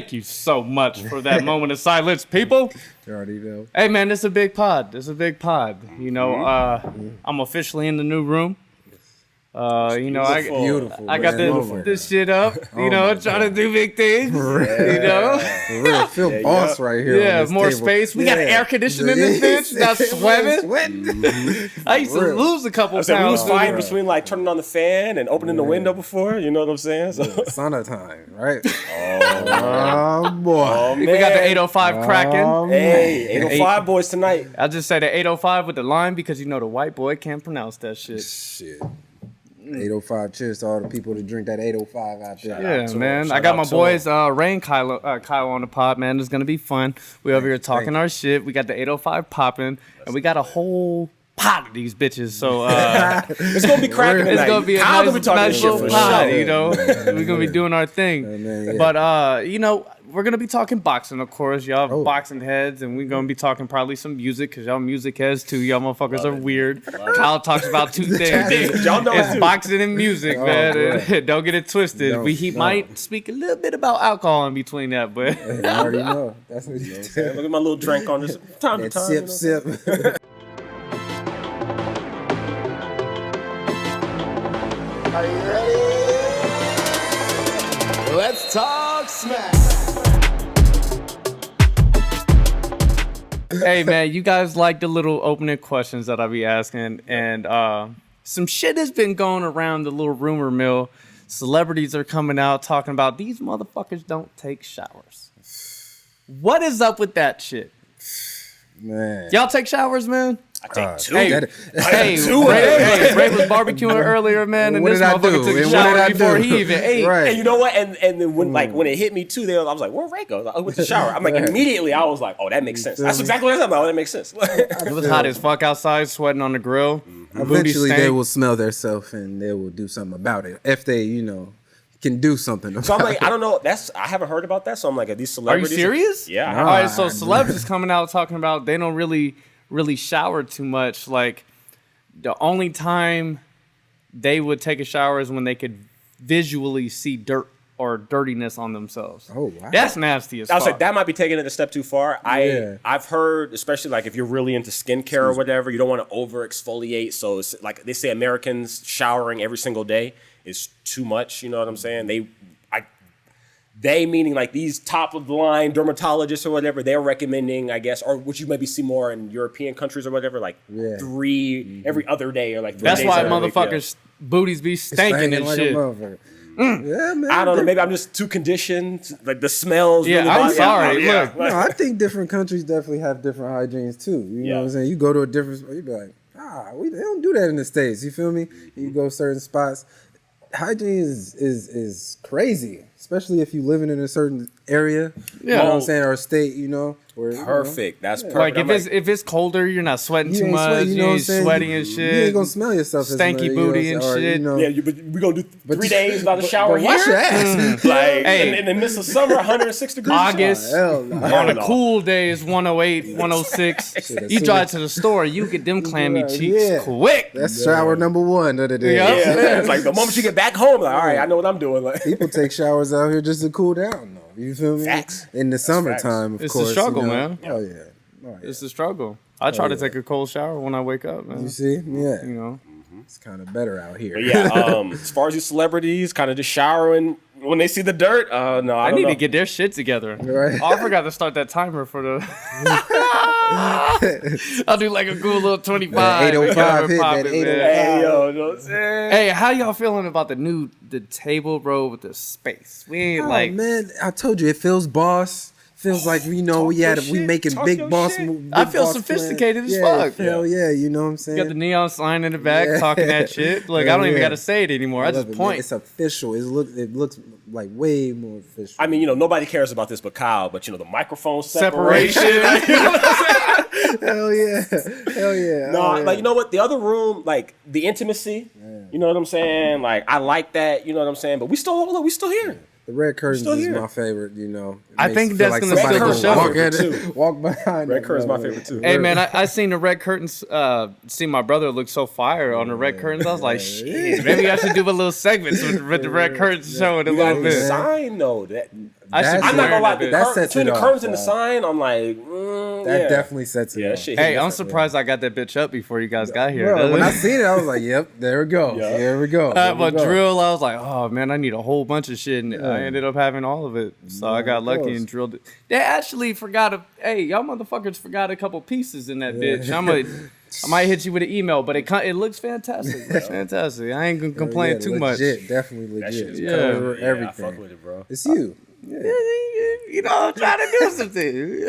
Thank you so much for that moment of silence, people. You already know. Hey, man, this is a big pod. You know, I'm officially in the new room. You know, I got this shit up. You know, trying to do big things. You know, for real, feel boss right here. Yeah, on this more table. space. We got an air conditioner in this bitch. Not sweating. I used to lose a couple pounds. We was fighting between like turning on the fan and opening the window before. You know what I'm saying? So. Sauna time, right? Oh boy, oh, we got the 805 cracking. Hey, 805 boys tonight. I'll just say the 805 with the line because you know the white boy can't pronounce that shit. Shit. 805, cheers to all the people that drink that 805 out there. Yeah, man. I got my boys, Ray and Kyle on the pod, man. It's going to be fun. We over here talking our shit. We got the 805 popping, and we got a whole pot of these bitches. So it's going to be cracking tonight. It's going to be a nice little pod, you know. We're going to be doing our thing. But, you know, we're going to be talking boxing, of course. Y'all have boxing heads, and we're going to be talking probably some music, because y'all music heads, too. Y'all motherfuckers are weird. Kyle talks about two things. Y'all know it's boxing and music, man. Don't get it twisted. He might speak a little bit about alcohol in between that, but... You already know. That's what you're saying. Look at my little drink on this time to time. Sip. Are you ready? Let's talk smack. Hey, man, you guys like the little opening questions that I be asking, and some shit has been going around the little rumor mill. Celebrities are coming out talking about these motherfuckers don't take showers. What is up with that shit? Man. Y'all take showers, man? I take two. Ray was barbecuing earlier, man, and this motherfucker took a shower before he even ate. Right. And you know what? And then when it hit me too, I was like, "Where Ray goes?" I went to the shower. I'm like, immediately, I was like, "Oh, that makes sense." That's exactly what I said. Oh, that makes sense. It was hot as fuck outside, sweating on the grill. Eventually, they will smell themselves and they will do something about it if they, can do something about it. So I'm like, I don't know. I haven't heard about that. So I'm like, are these celebrities? Are you serious? Yeah. All right. So celebs is coming out talking about they don't really shower too much. Like the only time they would take a shower is when they could visually see dirt or dirtiness on themselves. Oh, wow. That's nasty as fuck. I was like, that might be taking it a step too far. I've heard, especially like if you're really into skincare or whatever, you don't want to over exfoliate. So it's like they say Americans showering every single day is too much. You know what I'm saying? They meaning like these top of the line dermatologists or whatever, they're recommending, I guess, or which you maybe see more in European countries or whatever, like 3 every other day or like 3 That's days why every week, motherfuckers' booties be stinking and like shit. Yeah, man. I don't know. Maybe I'm just too conditioned. Like the smells. Yeah, really I'm sorry. Look, No, I think different countries definitely have different hygienes too. You know what I'm saying? You go to a different spot, you be like, they don't do that in the States. You feel me? You go certain spots. Hygiene is crazy, especially if you living in a certain area. You know what I'm saying, or state. Perfect. That's perfect. like if it's colder, you're not sweating too much. You ain't sweating and shit. You ain't gonna smell yourself. Stanky booty and shit. But we gonna do 3 days without a shower here. Wash your ass. Like in the midst of summer, 106 degrees. August on a cool day is 108, 106. You drive to the store, you get them clammy cheeks quick. That's shower number 1 of the day. Yeah, it's like the moment you get back home, like, all right, I know what I'm doing. Like people take showers out here just to cool down, though. You feel me? Facts. In the summertime, of It's course. a struggle, man. Oh yeah. It's a struggle. I try to take a cold shower when I wake up, man. You see? Yeah. You know. It's kind of better out here. But yeah, as far as these celebrities, kind of just showering when they see the dirt. No, I need to get their shit together. Right. Oh, I forgot to start that timer for the. I'll do like a cool little 25. 805 hit that 805. Hey, yo, you know what I'm saying? Hey, how y'all feeling about the table, bro, with the space? We ain't man, I told you it feels boss. Feels like we making big boss moves. I feel sophisticated as fuck. Hell yeah, you know what I'm saying? You got the neon sign in the back talking that shit. Look, I don't even got to say it anymore. I just point. It's official. It looks like way more official. I mean, nobody cares about this but Kyle, but the microphone separation. Hell yeah. No, like, you know what? The other room, like the intimacy, you know what I'm saying? Like, I like that, you know what I'm saying? But we still here. The red curtains is my favorite, I think that's going to steal the show. Walk behind Red curtains my favorite too. Hey, man, I seen the red curtains, see my brother look so fire on the red curtains. I was like, shit, maybe I should do a little segment with the red curtains showing a little bit. Sign, though, that I'm not gonna lie. Between the curtains and the sign, sign, I'm like, that definitely sets it off. Hey, I'm surprised I got that bitch up before you guys got here. Bro, when I seen it, I was like, yep, there we go. Here we go. But drill, I was like, oh man, I need a whole bunch of shit, and I ended up having all of it. So I got lucky and drilled it. They actually forgot hey, y'all motherfuckers forgot a couple pieces in that bitch. I might hit you with an email, but it looks fantastic. It looks fantastic. I ain't gonna complain too much. Definitely legit. Everything. I fuck with it, bro. It's you. You know, I'm trying to do something.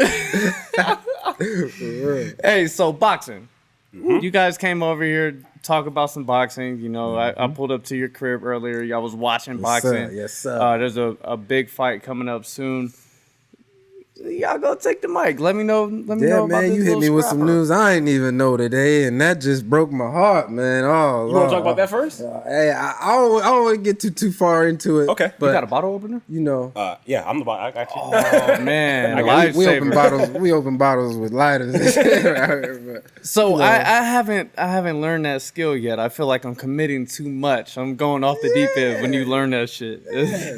Hey, so boxing. You guys came over here to talk about some boxing. You know, I pulled up to your crib earlier. Y'all was watching boxing. Yes, sir. There's a big fight coming up soon. Y'all go take the mic. Let me know. Let me know about man, this you hit me with some news I ain't even know today, and that just broke my heart, man. Oh, you want to talk about that first? Hey, I don't want to get too far into it. Okay, but you got a bottle opener? You know. Yeah, I'm the bottle. I got you. Oh man, we open bottles. We open bottles with lighters. So I haven't learned that skill yet. I feel like I'm committing too much. I'm going off the deep end when you learn that shit.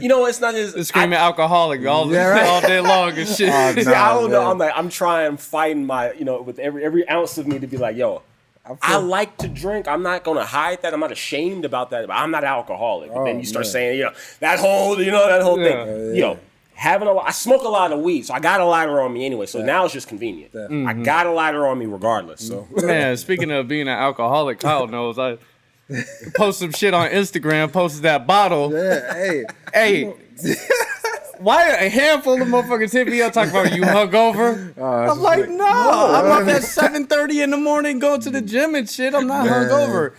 You know, it's not just screaming alcoholic all day long and shit. I don't know. I'm trying fighting my, with every ounce of me to be like, yo, I like to drink. I'm not gonna hide that. I'm not ashamed about that. But I'm not an alcoholic. But then you start saying, that whole thing. I smoke a lot of weed, so I got a lighter on me anyway. So now it's just convenient. I got a lighter on me regardless. So man, speaking of being an alcoholic, Kyle knows I post some shit on Instagram. Posted that bottle. Yeah, hey. Why a handful of motherfuckers hit me up talking about you hungover? I'm like, no, I'm up at 7:30 in the morning going to the gym and shit. I'm not hungover.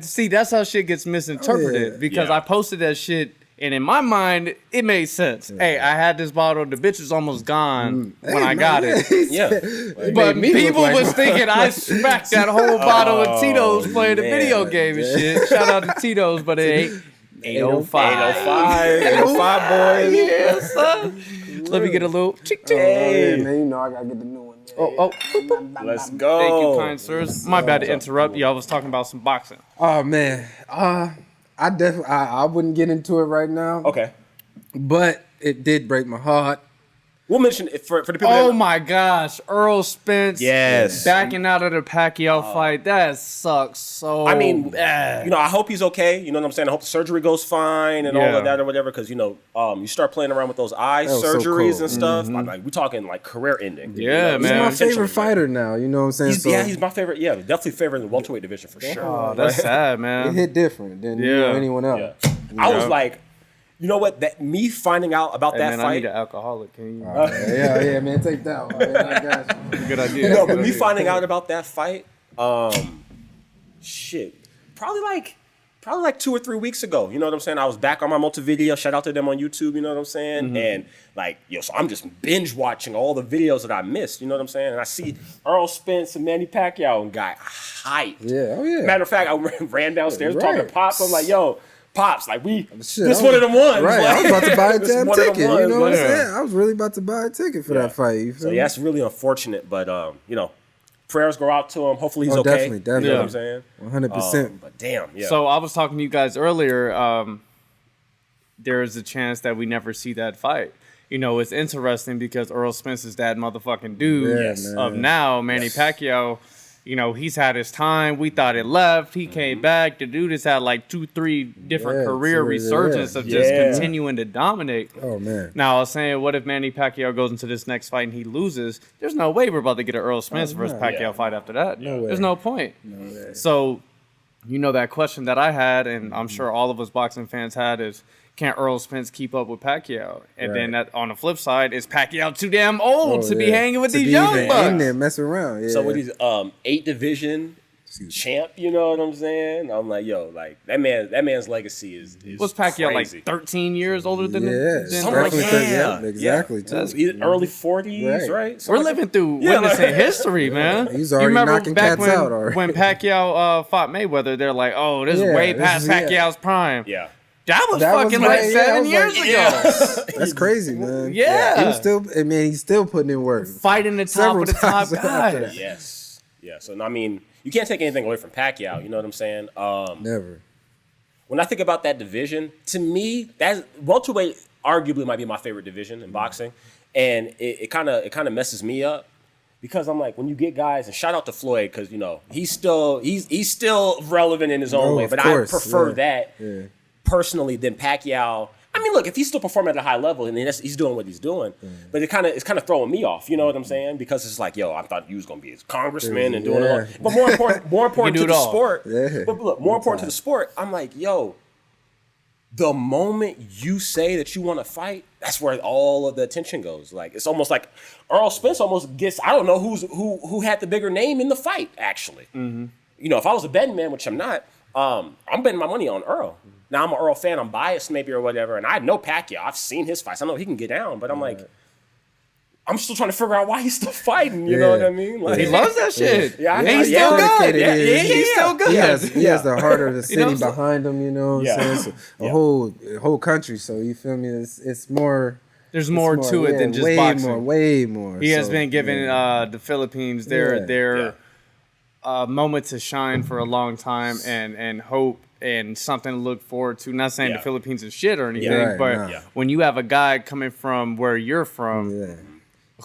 See, that's how shit gets misinterpreted because I posted that shit and in my mind it made sense. Hey, I had this bottle. The bitch was almost gone when I got it. But people was thinking I smacked that whole bottle of Tito's playing a video game and shit. Shout out to Tito's, but it ain't. 805 boys. Yeah, son. Let me get a little Hey, man, you know I gotta get the new one. Oh. Let's go. Thank you, kind sirs. My bad to interrupt. Y'all was talking about some boxing. Oh man. I wouldn't get into it right now. Okay. But it did break my heart. We'll mention it for the people. Oh my gosh, Errol Spence. Yes. Backing out of the Pacquiao fight. That sucks so bad. I hope he's okay. You know what I'm saying? I hope the surgery goes fine and all of that or whatever. Because you start playing around with those eye surgeries and stuff. Like we're talking like career ending. Yeah, man. He's my favorite fighter now. You know what I'm saying? He's my favorite. Yeah, definitely favorite in the welterweight division for sure. Oh, that's sad, man. It hit different than anyone else. Yeah. I was like. You know what? Me finding out about that fight. I need an alcoholic. Can you? Yeah, man. Take that one. Man. I got you. Good idea. No, but me finding out about that fight, probably like 2 or 3 weeks ago. You know what I'm saying? I was back on my multi-video. Shout out to them on YouTube. You know what I'm saying? And so I'm just binge watching all the videos that I missed. You know what I'm saying? And I see Errol Spence and Manny Pacquiao and got hyped. Yeah, oh yeah. Matter of fact, I ran downstairs talking to Pops. I'm like, yo. Pops, like this one of them ones. Right, like, I was about to buy a damn ticket. You know what I'm saying? Yeah. I was really about to buy a ticket for that fight. You feel me? That's really unfortunate, but prayers go out to him. Hopefully he's okay. Definitely. You know what I'm saying? 100%. But damn, yeah. So I was talking to you guys earlier. There is a chance that we never see that fight. It's interesting because Errol Spence is that motherfucking dude of now. Manny Pacquiao. He's had his time. We thought it left. He came back. The dude has had like 2-3 different career resurgence of just continuing to dominate. Oh, man. Now, I was saying, what if Manny Pacquiao goes into this next fight and he loses? There's no way we're about to get an Earl Spence versus Pacquiao fight after that. No way. There's no point. No way. So, that question that I had, and I'm sure all of us boxing fans had, is can Errol Spence keep up with Pacquiao? And then that, on the flip side, is Pacquiao too damn old to be hanging with these young bucks? In there messing around. Yeah. So with these 8 division champ, you know what I'm saying? I'm like, yo, like that man's legacy is was Pacquiao crazy. like 13 years older than something like that? Exactly. Early 40s, right? We're living through witnessing history, man. He's already knocking cats out already. When Pacquiao fought Mayweather, they're like, oh, this is way past Pacquiao's prime. Yeah. That was fucking like 7 years ago. That's crazy, man. Yeah. He was still, he's still putting in work. Fighting the top of the top guys. Yes. Yeah. So, I mean, you can't take anything away from Pacquiao. You know what I'm saying? Never. When I think about that division, to me, that welterweight arguably might be my favorite division in boxing, and it kind of messes me up. Because I'm like, when you get guys, and shout out to Floyd, because he's still relevant in his own way, but I prefer that personally than Pacquiao. I mean, look, if he's still performing at a high level and he's doing what he's doing, but it's kind of throwing me off. You know what I'm saying? Because it's like, yo, I thought you was gonna be a congressman and doing it all. But more important to the sport. Yeah. But look, more important to the sport. I'm like, yo, the moment you say that you want to fight, that's where all of the attention goes. Like, it's almost like Errol Spence almost gets, I don't know who had the bigger name in the fight, actually. Mm-hmm. If I was a betting man, which I'm not, I'm betting my money on Earl. Now, I'm an Earl fan. I'm biased maybe or whatever. And I know Pacquiao. I've seen his fights. I know he can get down. But I'm like, I'm still trying to figure out why he's still fighting. You know what I mean? Like, he loves that shit. Yeah, he's still good. Yeah, he's still good. He has the heart of the city behind him. You know what I'm saying? So a whole country. So you feel me? It's more. There's more to it than just boxing. Way more. He has been giving the Philippines their moment to shine for a long time and hope and something to look forward to. Not saying the Philippines is shit or anything, but when you have a guy coming from where you're from.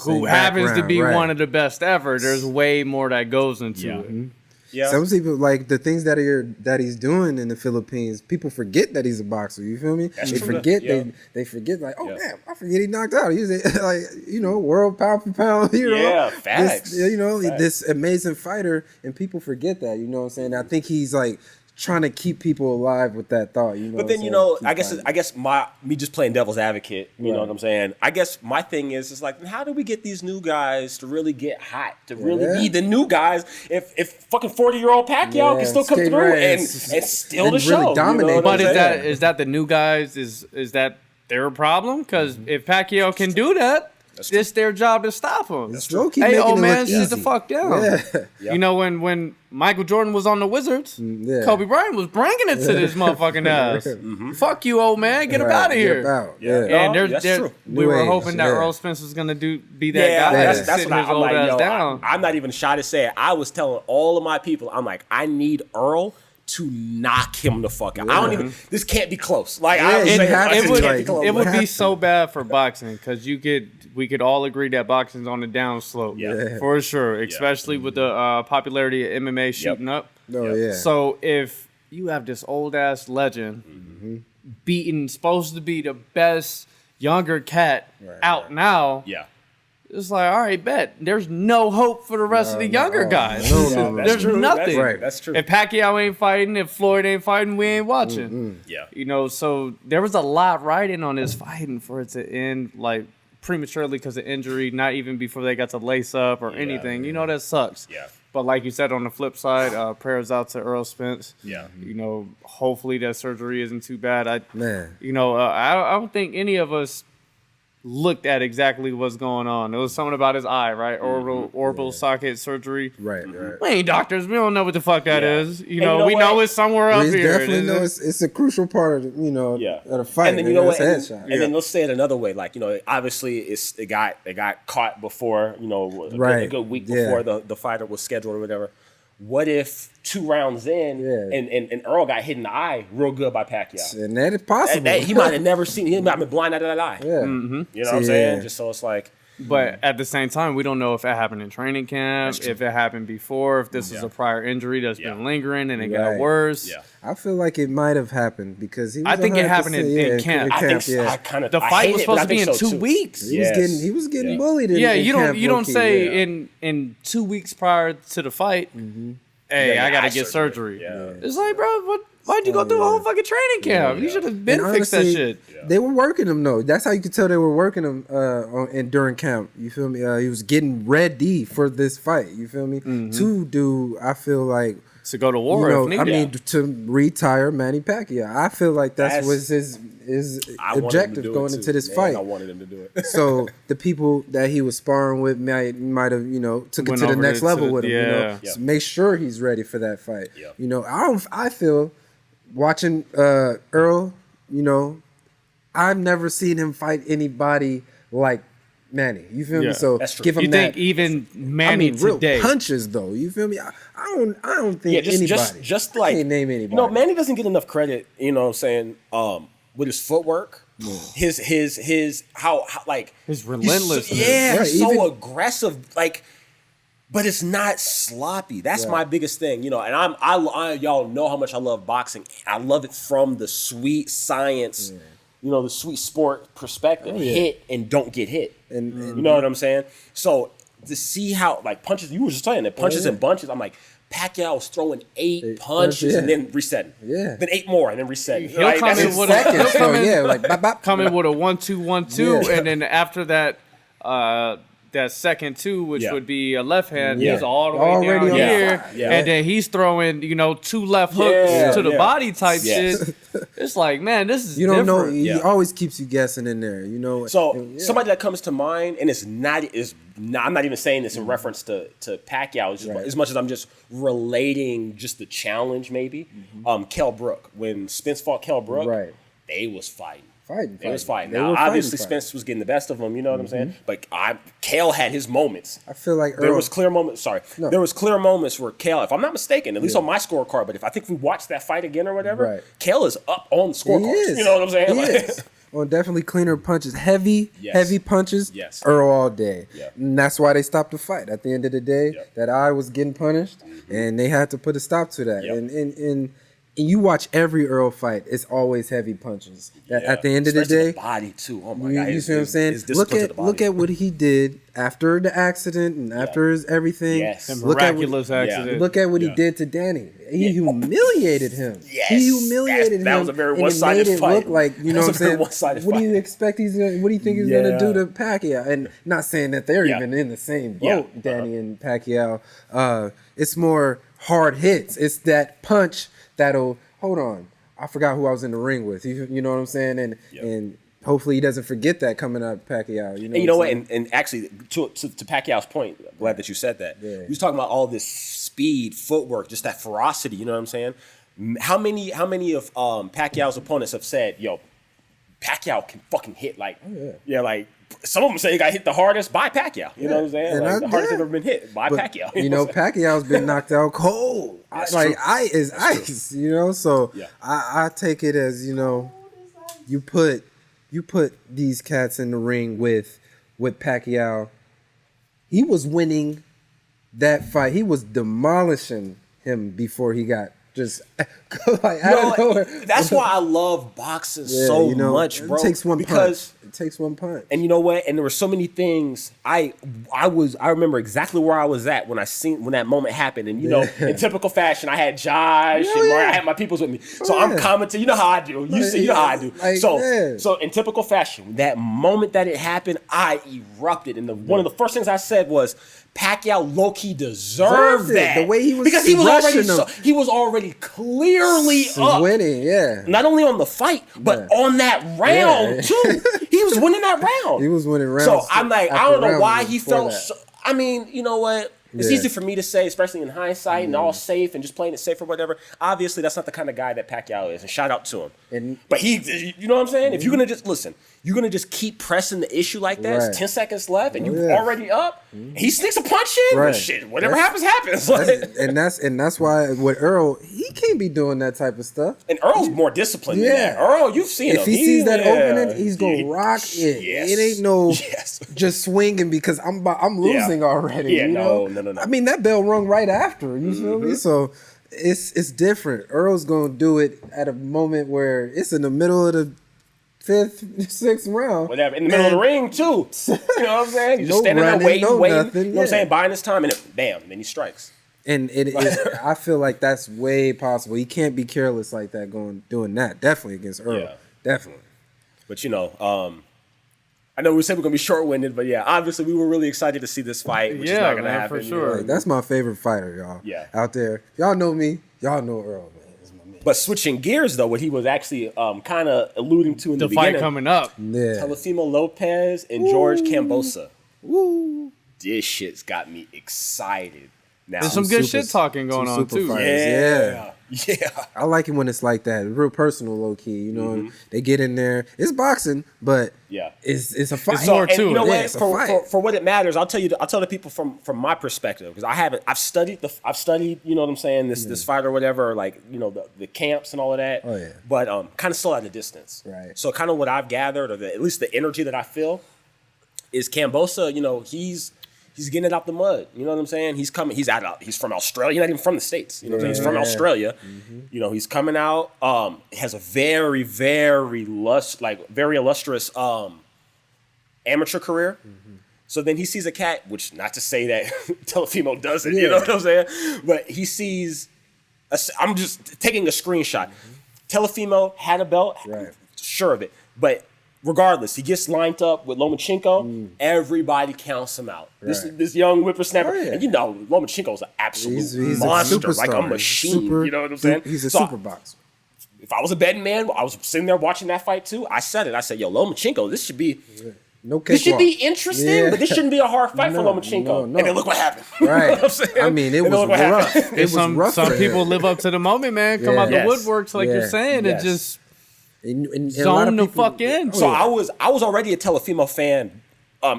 Who happens to be one of the best ever? There's way more that goes into it. Mm-hmm. Yeah. Some people like the things that he's doing in the Philippines. People forget that he's a boxer. You feel me? They forget. They forget. Like, damn, I forget he knocked out. He's like, world pound for pound. Facts. This amazing fighter, and people forget that. You know what I'm saying? I think he's like trying to keep people alive with that thought, But then I guess me just playing devil's advocate, you know what I'm saying? I guess my thing is like, how do we get these new guys to really get hot, to really be the new guys? If fucking 40-year-old Pacquiao can still come through and steal the really show, dominate. But is that the new guys? Is that their problem? Because if Pacquiao can do that. It's their job to stop him. Hey, old man, sit the fuck down. Yeah. When Michael Jordan was on the Wizards, Kobe Bryant was bringing it to this motherfucking ass. Fuck you, old man. Get him out of here. And we were hoping that Errol Spence was going to be that guy. That's what I'm like, I'm not even shy to say it. I was telling all of my people, I'm like, I need Earl to knock him the fuck out. I don't even. This can't be close. Like it would be so bad for boxing because we could all agree that boxing's on the downslope. For sure. Especially with the popularity of MMA shooting up. So if you have this old ass legend supposed to be the best younger cat out now. It's like, all right, bet. There's no hope for the rest of the younger guys. There's nothing. That's true. If Pacquiao ain't fighting, if Floyd ain't fighting, we ain't watching. So there was a lot riding on this fighting for it to end like prematurely because of injury, not even before they got to lace up or anything. That sucks. But like you said, on the flip side, prayers out to Errol Spence. Hopefully that surgery isn't too bad. I don't think any of us looked at exactly what's going on. It was something about his eye, right? Orbital socket surgery. Right. We ain't doctors. We don't know what the fuck that is. We know it's somewhere up here. Definitely know it's a crucial part of the fight. And then and then let's say it another way. Like obviously it got caught before a good week before the fighter was scheduled or whatever. What if 2 rounds in and Earl got hit in the eye real good by Pacquiao? And that is possible. He might have never seen. He might have been blind out of that eye. Yeah. You know what I'm saying? Just so it's like. But at the same time, we don't know if that happened in training camp, if it happened before, if this is a prior injury that's been lingering and it got worse. Yeah. I feel like it might have happened because he was I think it happened in camp. The fight was supposed to be in 2 weeks. He was getting bullied. You don't say in 2 weeks prior to the fight, hey, I gotta get surgery. It's like, bro, why'd you go through a whole fucking training camp? You should have been fixed that shit. They were working him though. That's how you could tell they were working him during camp. You feel me? He was getting ready for this fight. You feel me? To do, I feel like, to go to war. To retire Manny Pacquiao. I feel like that was his objective going into this fight. I wanted him to do it. So the people that he was sparring with might have took it to the next level with him. So make sure he's ready for that fight. I feel watching Earl. I've never seen him fight anybody like Manny. You feel me? So give him that. You think even Manny today? Real punches though. You feel me? I don't think anybody. Just like, I can't name anybody. Manny doesn't get enough credit. You know what I'm saying? With his footwork. his how like his relentlessness. He's so aggressive. Like, but it's not sloppy. That's my biggest thing, you know. And I y'all know how much I love boxing. I love it from the sweet science, you know, the sweet sport perspective. Hit and don't get hit. And you know what I'm saying? So to see how like punches, you were just saying that punches and bunches. I'm like, Pacquiao was throwing eight punches and then resetting. Yeah. Then 8 more and then resetting. He'll come in with come in with a 1-2-1-2, and then after that. That second 2, which would be a left hand, he's all the way down here, and then he's throwing, you know, 2 left hooks to the body type shit. It's like, man, this is don't know. different. He always keeps you guessing in there, you know. So somebody that comes to mind, and I'm not even saying this in reference to Pacquiao, just, as much as I'm just relating just the challenge, maybe. Kell Brook, when Spence fought Kell Brook, they was fighting. They was fighting. Now, obviously, Spence was getting the best of him. You know what I'm saying? But Kell had his moments. I feel like there was clear moments. There was clear moments where Kell, if I'm not mistaken, at least on my scorecard, but if I think we watch that fight again or whatever, Kell is up on the scorecards. You know what I'm saying? He is. Well, definitely cleaner punches, heavy punches. Earl all day, and that's why they stopped the fight. At the end of the day, that eye was getting punished, and they had to put a stop to that. And you watch every Earl fight, it's always heavy punches. At the end of the day, the body too. Oh my God! You see what I'm saying? Look at what he did after the accident and after his everything. Miraculous accident. Look at what he did to Danny. He humiliated him. He humiliated him. That was a very one-sided fight. It look like, you know what I'm saying? What do you expect what do you think he's gonna do to Pacquiao? And not saying that they're even in the same boat, Danny and Pacquiao. It's more hard hits. It's that punch that'll hold on. I forgot who I was in the ring with. You know what I'm saying? And hopefully he doesn't forget that coming up, Pacquiao. You know what? And actually, to Pacquiao's point, I'm glad that you said that. He was talking about all this speed, footwork, just that ferocity. You know what I'm saying? How many of Pacquiao's opponents have said, "Yo, Pacquiao can fucking hit like, like." Some of them say he got hit the hardest by Pacquiao. You know what I'm saying? Like, the hardest they've ever been hit by Pacquiao. You know, Pacquiao's been knocked out cold. Ice is ice. You know, so I take it as, you know, you put these cats in the ring with Pacquiao. He was winning that fight. He was demolishing him before he got just like out of nowhere. That's why I love boxing so much, bro. It takes one punch. It takes one punch. And you know what? And there were so many things. I remember exactly where I was at when that moment happened. And you know, in typical fashion, I had Josh and Mario, I had my peoples with me. So I'm commenting. You know how I do. You know how I do. Like, so in typical fashion, that moment that it happened, I erupted. And one of the first things I said was, Pacquiao low-key deserved that. The way he was, because he was already clearly up. Winning, Not only on the fight, but on that round too. He was winning that round. He was winning rounds. So I'm like, I don't know why he felt so. I mean, you know what? It's easy for me to say, especially in hindsight and all safe and just playing it safe or whatever. Obviously, that's not the kind of guy that Pacquiao is, and shout out to him. But you know what I'm saying? If you're gonna just listen, you're gonna just keep pressing the issue like that. It's 10 seconds left, and you're already up. He sneaks a punch in. Shit, whatever happens. And that's why with Earl, he can't be doing that type of stuff. And Earl's more disciplined than that. Earl, you've seen him. If he sees that opening, he's gonna rock it. It ain't no just swinging because I'm losing already. Yeah, you know? No. I mean, that bell rung right after. You feel me? So it's different. Earl's gonna do it at a moment where it's in the middle of the 5th, 6th round. Whatever. In the middle of the ring, too. You know what I'm saying? You're just standing there waiting. Nothing, you know what I'm saying? Buying his time, and then he strikes. And I feel like that's way possible. He can't be careless like that doing that. Definitely against Earl. Yeah. Definitely. But, you know, I know we said we're going to be short-winded, but yeah, obviously we were really excited to see this fight, which is not going to happen. For sure. Like, that's my favorite fighter, y'all. Yeah. Out there. Y'all know me. Y'all know Earl, man. But switching gears, though, what he was actually kind of alluding to in the beginning. The fight coming up. Yeah. Teofimo Lopez and George Kambosos. Woo. This shit's got me excited. Now, There's some good shit talking going on, too. Yeah. Yeah. I like it when it's like that, real personal, low key. You know, they get in there. It's boxing, but it's a fight. It's more to you know it. what? For what it matters, I'll tell the people from my perspective, because I've studied you know what I'm saying, this fight or whatever, like, you know, the camps and all of that. Oh yeah. But kind of still at a distance. Right. So kind of what I've gathered, or at least the energy that I feel, is Kambosa. You know, he's getting it out the mud. You know what I'm saying? He's coming. He's from Australia. He's not even from the States. You know what I'm saying? He's from Australia. You know, he's coming out. Has a very, very illustrious amateur career. So then he sees a cat, which not to say that Teofimo doesn't. You know what I'm saying? But he sees. I'm just taking a screenshot. Teofimo had a belt. Right. Sure of it. But regardless, he gets lined up with Lomachenko. Everybody counts him out. Right. This young whippersnapper. Oh, yeah. And you know, Lomachenko's an absolute He's monster, a superstar. like a machine. You know what I'm saying? He's a So super boxer. if I was a betting man, I was sitting there watching that fight too. I said, yo, Lomachenko, this should be this should be interesting, but this shouldn't be a hard fight for Lomachenko. No. And then look what happened. Right. You know what I'm saying? I mean, it was rough. It was rough. Some people live up to the moment, man. Come out the woodworks, like you're saying, and just and zone the fuck in. So I was already a Teofimo fan,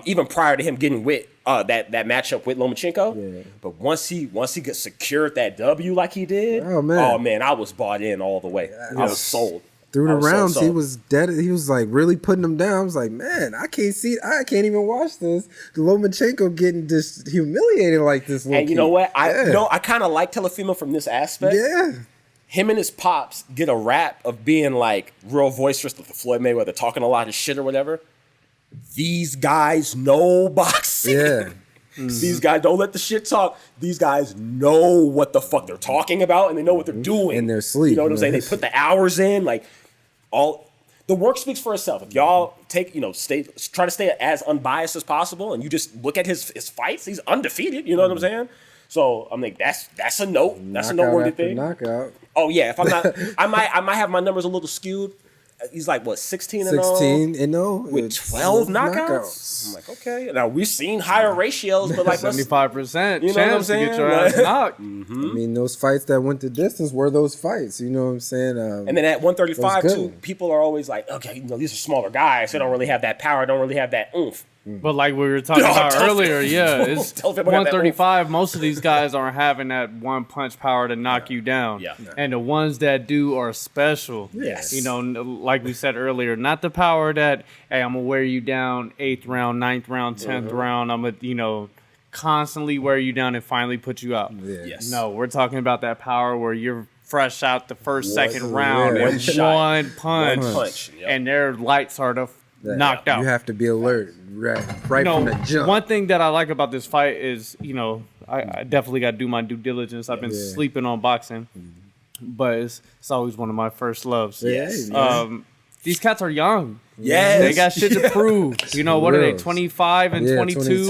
even prior to him getting with that matchup with Lomachenko. Yeah. But once he got secured that W like he did, oh man, I was bought in all the way. I was sold. Through the rounds, he was dead. He was like really putting them down. I was like, man, I can't even watch this. Lomachenko getting just humiliated like this. And you know what? I kind of like Teofimo from this aspect. Yeah. Him and his pops get a rap of being like real boisterous with Floyd Mayweather, talking a lot of shit or whatever. These guys know boxing. Yeah. These guys don't let the shit talk. These guys know what the fuck they're talking about, and they know what they're doing. In their sleep. You know what I'm saying? They put the hours in. Like, the work speaks for itself. If y'all try to stay as unbiased as possible, and you just look at his fights, he's undefeated. You know what I'm saying? So I'm like, that's a note. That's a noteworthy thing. Knockout. Oh yeah, if I'm not, I might have my numbers a little skewed. He's like, what, 16 and 0? With 12 knockouts? I'm like, okay. Now, we've seen higher ratios, but like 75% you know chance to get your ass knocked. I mean, those fights that went the distance were those fights. You know what I'm saying? And then at 135, too, people are always like, okay, you know, these are smaller guys. They don't really have that power, don't really have that oomph. But like we were talking about earlier, it's 135. Most of these guys aren't having that one punch power to knock you down. Yeah. And the ones that do are special. Yes. You know, like we said earlier, not the power that, hey, I'm going to wear you down 8th round, 9th round, 10th round. I'm going to, constantly wear you down and finally put you out. Yeah. Yes. No, we're talking about that power where you're fresh out the first, second round and one punch. And their lights are knocked out. You have to be alert right from the jump. One thing that I like about this fight is, I definitely got to do my due diligence. I've been sleeping on boxing, but it's always one of my first loves. Yes. These cats are young. Yes. They got shit to prove. What are they, 25 and 22?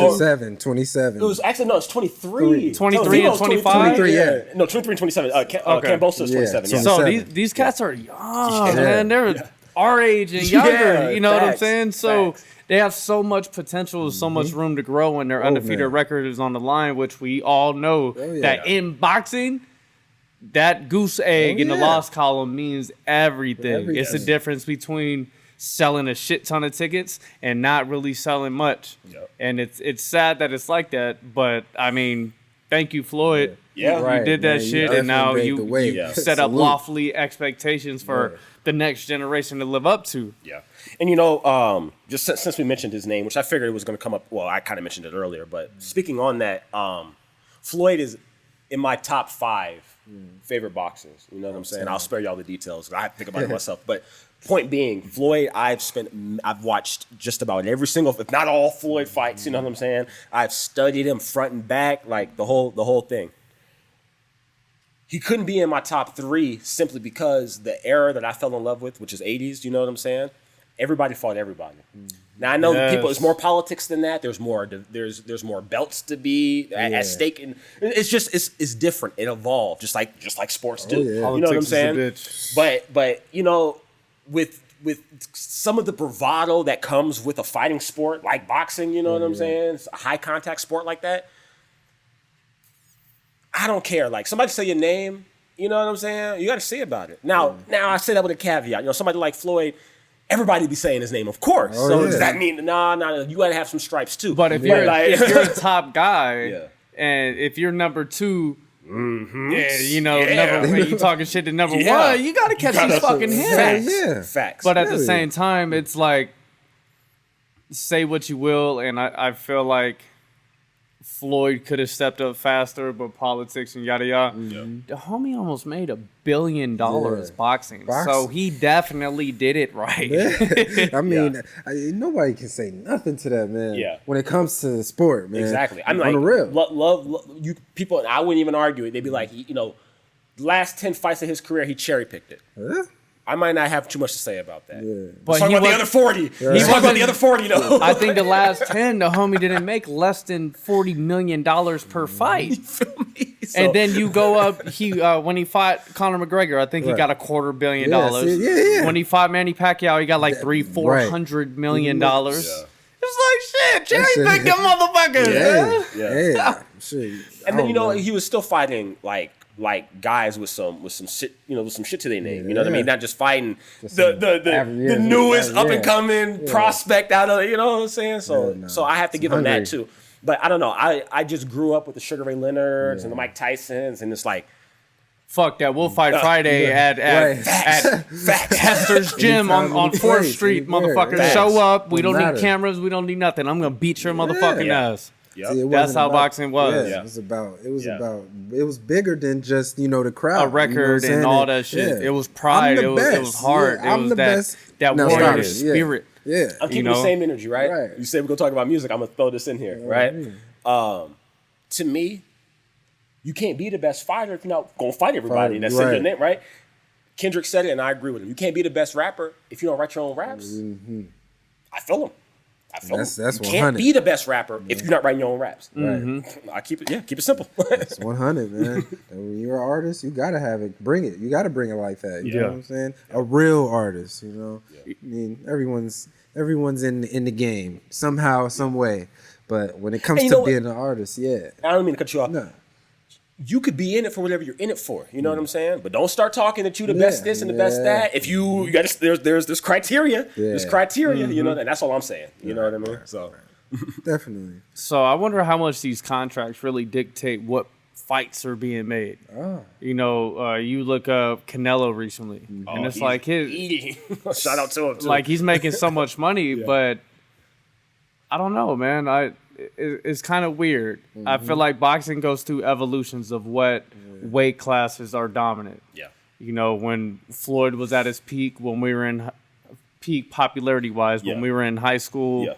27. It was actually, no, it's 23. 23 and 25? 23, yeah. No, 23 and 27. Kambosa is 27. Yeah. So these cats are young, man. They're our age and younger. You know what I'm saying? So they have so much potential, so much room to grow, and their undefeated record is on the line, which we all know that in boxing, that goose egg in the loss column means everything. It's the difference between selling a shit ton of tickets and not really selling much. Yep. And it's sad that it's like that, but I mean, thank you, Floyd. Yeah, you did that shit, and now you set up lofty expectations for the next generation to live up to. Yeah. And just since we mentioned his name, which I figured it was going to come up, well, I kind of mentioned it earlier, but speaking on that, Floyd is in my top 5 favorite boxers. You know what I'm saying? I'll spare y'all the details. I think about it myself. But point being, Floyd, I've watched just about every single, if not all, Floyd fights. You know what I'm saying? I've studied him front and back, like the whole thing. He couldn't be in my top 3 simply because the era that I fell in love with, which is 80s. You know what I'm saying? Everybody fought everybody. Now I know people. There's more politics than that. There's more. There's more belts to be at stake, and it's just it's different. It evolved, just like sports do. You know what I'm saying? But with some of the bravado that comes with a fighting sport like boxing, you know what I'm saying? It's a high contact sport like that. I don't care. Like, somebody say your name, You know what I'm saying? You got to see about it. Now I say that with a caveat. You know, somebody like Floyd, everybody be saying his name, of course. Does that mean nah? You got to have some stripes too. But if you're a top guy, and if you're number 2. Number, when you talking shit to number 1, you gotta catch these fucking hands. Facts. But at the same time, it's like, say what you will, and I feel like Floyd could have stepped up faster, but politics and yada yada. The homie almost made $1 billion boxing, so he definitely did it right. I mean, nobody can say nothing to that, man. Yeah. When it comes to the sport, man. Exactly. I'm like, on the real. Love you people. I wouldn't even argue it. They'd be like, last 10 fights of his career, he cherry picked it. I might not have too much to say about that. But talking about the other 40. He's talking about the other 40, though. I think the last 10, the homie didn't make less than $40 million per fight. You feel me? And then you go up, when he fought Conor McGregor, I think he got $250 million. When he fought Manny Pacquiao, he got like $400 million. It's like, shit, cherry pick them motherfuckers. Shit. And then, he was still fighting, like guys with some shit, with some shit to their name. You know what I mean? Not just fighting the newest up and coming prospect out of, you know what I'm saying? So I have to give him that too. But I don't know. I just grew up with the Sugar Ray Leonards and the Mike Tysons, and it's like, fuck that. We'll fight Friday at Hester's Gym on 4th Street, motherfuckers. Show up. We don't need cameras. We don't need nothing. I'm going to beat your motherfucking ass. Yep. See, that's how boxing was. Yeah. It was bigger than just, the crowd. A record and all that shit. It was pride. It was heart. It was that warrior spirit. Yeah. I'm keeping the same energy, right? You say we're going to talk about music. I'm going to throw this in here, right? To me, you can't be the best fighter if you're not going to fight everybody. That's in your name, right? Kendrick said it, and I agree with him. You can't be the best rapper if you don't write your own raps. I feel him. That's you 100. can't be the best rapper if you're not writing your own raps. I keep it simple. It's 100, man. And when you're an artist, you gotta have it. Bring it. You gotta bring it like that. You know what I'm saying? A real artist. I mean, everyone's in the game somehow, some way. But when it comes to being an artist, I don't mean to cut you off. No. You could be in it for whatever you're in it for. You know what I'm saying? But don't start talking that you the best this and the best that. If you got there's criteria. There's criteria. You know, and that's all I'm saying. You know what I mean? So definitely. So I wonder how much these contracts really dictate what fights are being made. You look up Canelo recently, and it's like his shout out to him too. Like he's making so much money, but I don't know, man. It's kind of weird. I feel like boxing goes through evolutions of what weight classes are dominant. When Floyd was at his peak, when we were in peak popularity-wise, when we were in high school,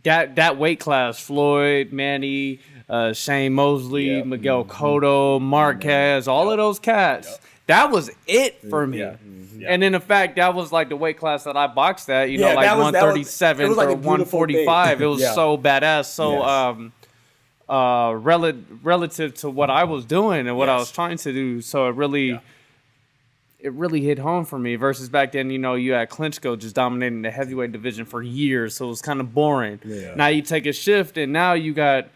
that weight class, Floyd, Manny, Shane Mosley, Miguel Cotto, Marquez, all of those cats, that was it for me. And in fact, that was like the weight class that I boxed at, like 137 or 145. It was so badass. So relative to what I was doing and what I was trying to do. So it really hit home for me versus back then, you had Klitschko just dominating the heavyweight division for years. So it was kind of boring. Now you take a shift and now you got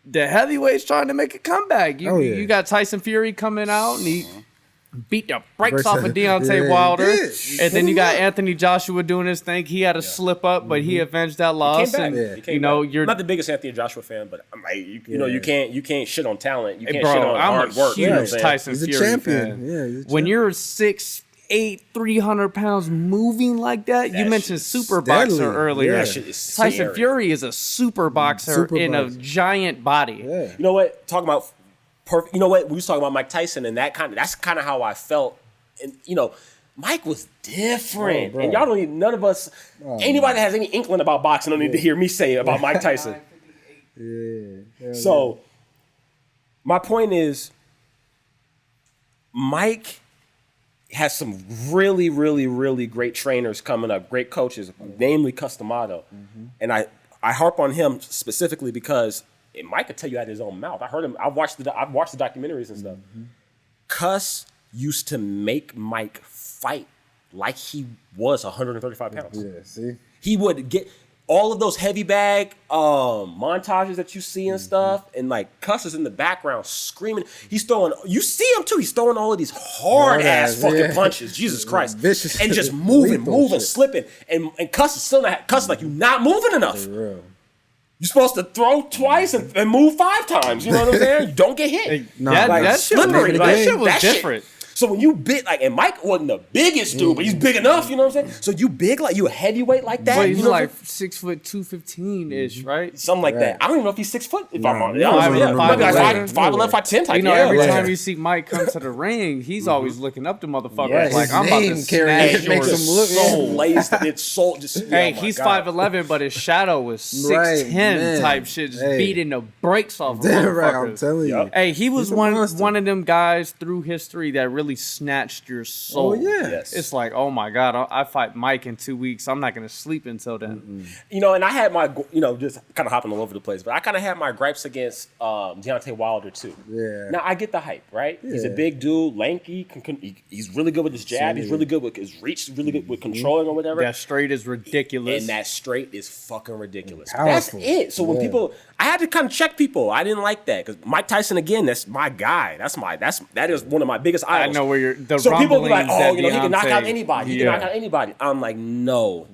the heavyweights trying to make a comeback. You got Tyson Fury coming out and he beat the brakes off of Deontay Wilder. And then you got Anthony Joshua doing his thing. He had a slip up, but he avenged that loss. You're not the biggest Anthony Joshua fan, but I'm like, you can't shit on talent. You can't shit on hard work. I'm a huge Tyson Fury fan. When you're 6'8", 300 pounds moving like that, you mentioned super boxer earlier. Tyson Fury is a super boxer in a giant body. You know what? Talking about perfect. You know what? We was talking about Mike Tyson, and that's kind of how I felt. And Mike was different, and y'all don't need none of us. Anybody that has any inkling about boxing don't need to hear me say it about Mike Tyson. So, my point is, Mike has some really, really, really great trainers coming up, great coaches, namely Customato, and I harp on him specifically because. And Mike could tell you out of his own mouth. I heard him. I've watched the documentaries and stuff. Cuss used to make Mike fight like he was 135 pounds. See, he would get. all of those heavy bag montages that you see and stuff, and like Cuss is in the background screaming. He's throwing, you see him too. He's throwing all of these hard ass fucking punches. Jesus Christ, vicious, and just moving, slipping, and Cuss is still not. Cuss is like, you not moving enough. For real. You're supposed to throw twice and move 5 times. You know what I'm saying? You don't get hit. That shit was different. So when you big, like, and Mike wasn't the biggest dude, but he's big enough, you know what I'm saying? So you big, like, you a heavyweight like that? But he's you know like 6 foot 215-ish, right? Something like that. I don't even know if he's 6 foot. If I'm on, no, 5'11", 5'10" type. You know, every time you see Mike come to the ring, he's always looking up to motherfuckers like, I'm about to snatch your soul. It's so just. Hey, he's 5'11", but his shadow was 6'10" type shit, just beating the brakes off of motherfuckers. I'm telling you. Hey, he was one of them guys through history that really snatched your soul. Oh yeah, Yes. It's like, oh my God, I fight Mike in 2 weeks. I'm not gonna sleep until then. You know, and I had my, you know, just kind of hopping all over the place, but I kind of had my gripes against Deontay Wilder too. Yeah. Now I get the hype, right? He's a big dude, lanky. He's really good with his jab. He's really good with his reach. He's really good with controlling or whatever. That straight is ridiculous. And that straight is fucking ridiculous. Powerful. That's it. So when people, I had to kind of check people. I didn't like that because Mike Tyson, again, that's my guy. That is one of my biggest idols. I know where you're. So people be like, oh, you know, he can knock out anybody. He can knock out anybody. I'm like, no.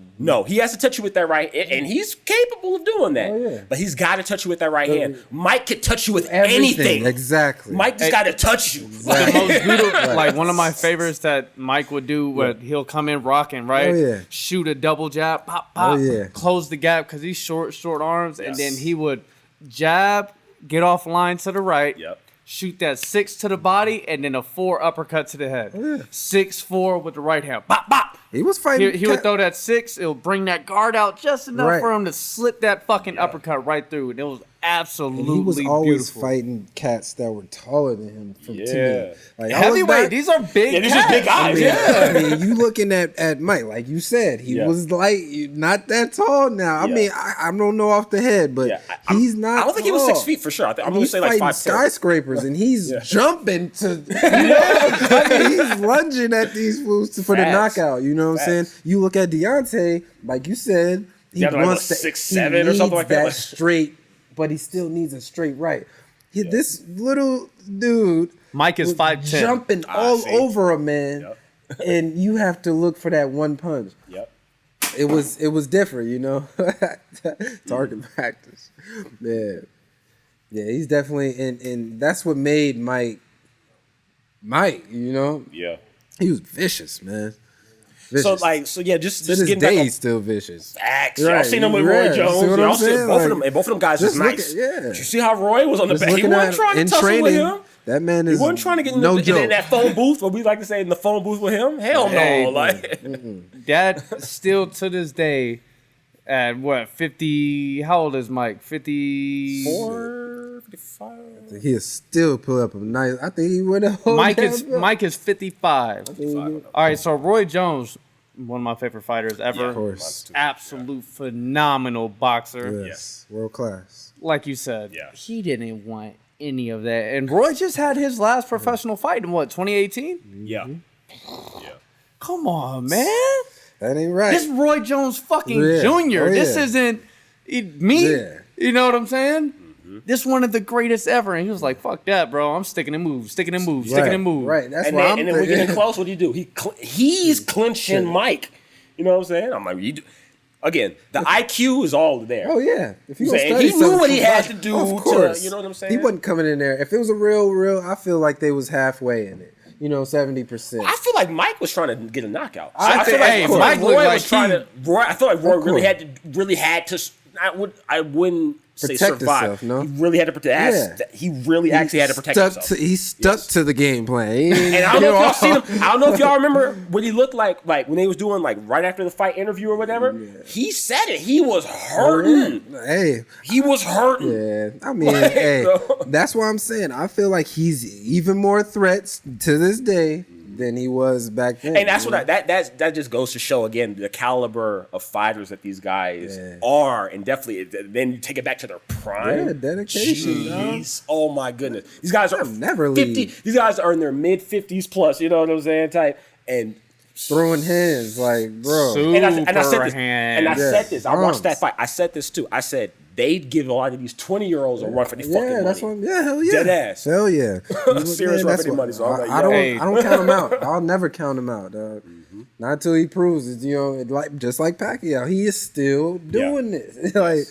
He has to touch you with that right, and he's capable of doing that. Oh, yeah. But he's got to touch you with that right hand. Mike could touch you with anything. Exactly. Mike just got to touch you. The most beautiful, like one of my favorites that Mike would do, where he'll come in rocking, right? Oh, yeah. Shoot a double jab, pop, pop, close the gap because he's short Yes. arms, and then he would jab, get off line to the right. Yep. Shoot that 6 to the body, and then a 4 uppercut to the head. 6-4 with the right hand. Bop, bop. He was fighting. He would throw that 6. It'll bring that guard out just enough for him to slip that fucking uppercut right through. And it was absolutely he was always beautiful. fighting cats that were taller than him. To me. Like, Heavyweight. These are big these are big guys. I mean, you looking at Mike, like you said, he was like not that tall now. I mean, I don't know off the head, but he's not. I don't think he was 6 feet for sure. I'm going to say like 5'10". Skyscrapers, and he's jumping to. I mean, he's lunging at these fools for the knockout. You know what I'm saying? You look at Deontay, like you said, he wants to 6'7" or something like that. Straight, but he still needs a straight right. This little dude, Mike is 5'10", jumping all over a man, and you have to look for that one punch. It was different, you know. Target practice, man. Yeah, he's definitely, and that's what made Mike, you know. Yeah, he was vicious, man. So just to this getting day, back he's still vicious. Facts. Y'all seen him with Roy Jones. Y'all seen both of them guys is nice. Did you see how Roy was on the back? He wasn't trying to tussle with him. That man is. He wasn't trying to get in that phone booth. What we like to say in the phone booth with him. Hell no. That still to this day, at what 50? How old is Mike? 54, 55. He'll still pull up a nice. I think he would have. Mike is 55. All right, so Roy Jones, one of my favorite fighters ever. Of course. Absolute phenomenal boxer. Yes, world class. Like you said, he didn't want any of that. And Roy just had his last professional fight in what, 2018? Yeah. Come on, man. That ain't right. This Roy Jones fucking Jr. This isn't me. Yeah. You know what I'm saying? This one of the greatest ever. And he was like, fuck that, bro. I'm sticking and move. Right. That's and why then we're getting close. What do? He's clinching Mike. You know what I'm saying? I'm like, again, the IQ is all there. Oh yeah. If you he knew what he had to do. Of course. You know what I'm saying? He wasn't coming in there. If it was a real, I feel like they was halfway in it. 70%. I feel like Mike was trying to get a knockout. I feel like Roy was trying to. I feel like Roy really had to. I wouldn't say survive. Himself, no? He really had to protect. Yeah. He really actually had to protect himself. He stuck to the game plan. And I don't know if y'all seen him. I don't know if y'all remember what he looked like when they was doing right after the fight interview or whatever. Yeah. He said it. He was hurting. Hey, he was hurting. Yeah, I mean, that's why I'm saying I feel like he's even more threats to this day than he was back then. And that's what that just goes to show again the caliber of fighters that these guys are, and definitely then you take it back to their prime. Yeah, dedication. Jeez, oh my goodness, these guys are never 50. These guys are in their mid 50s plus. You know what I'm saying? Type, and throwing hands, like, bro. And I said this. hand. And I said this. I watched that drums. fight. I said this too. I said they'd give a lot of these 20-year-olds a run for their fucking money. That's what. Yeah, hell yeah. Dead ass. Hell yeah. Serious run for their money. So I'm like, I don't count him out. I'll never count him out, dog. Not until he proves it. You know, like just like Pacquiao, he is still doing this. Like,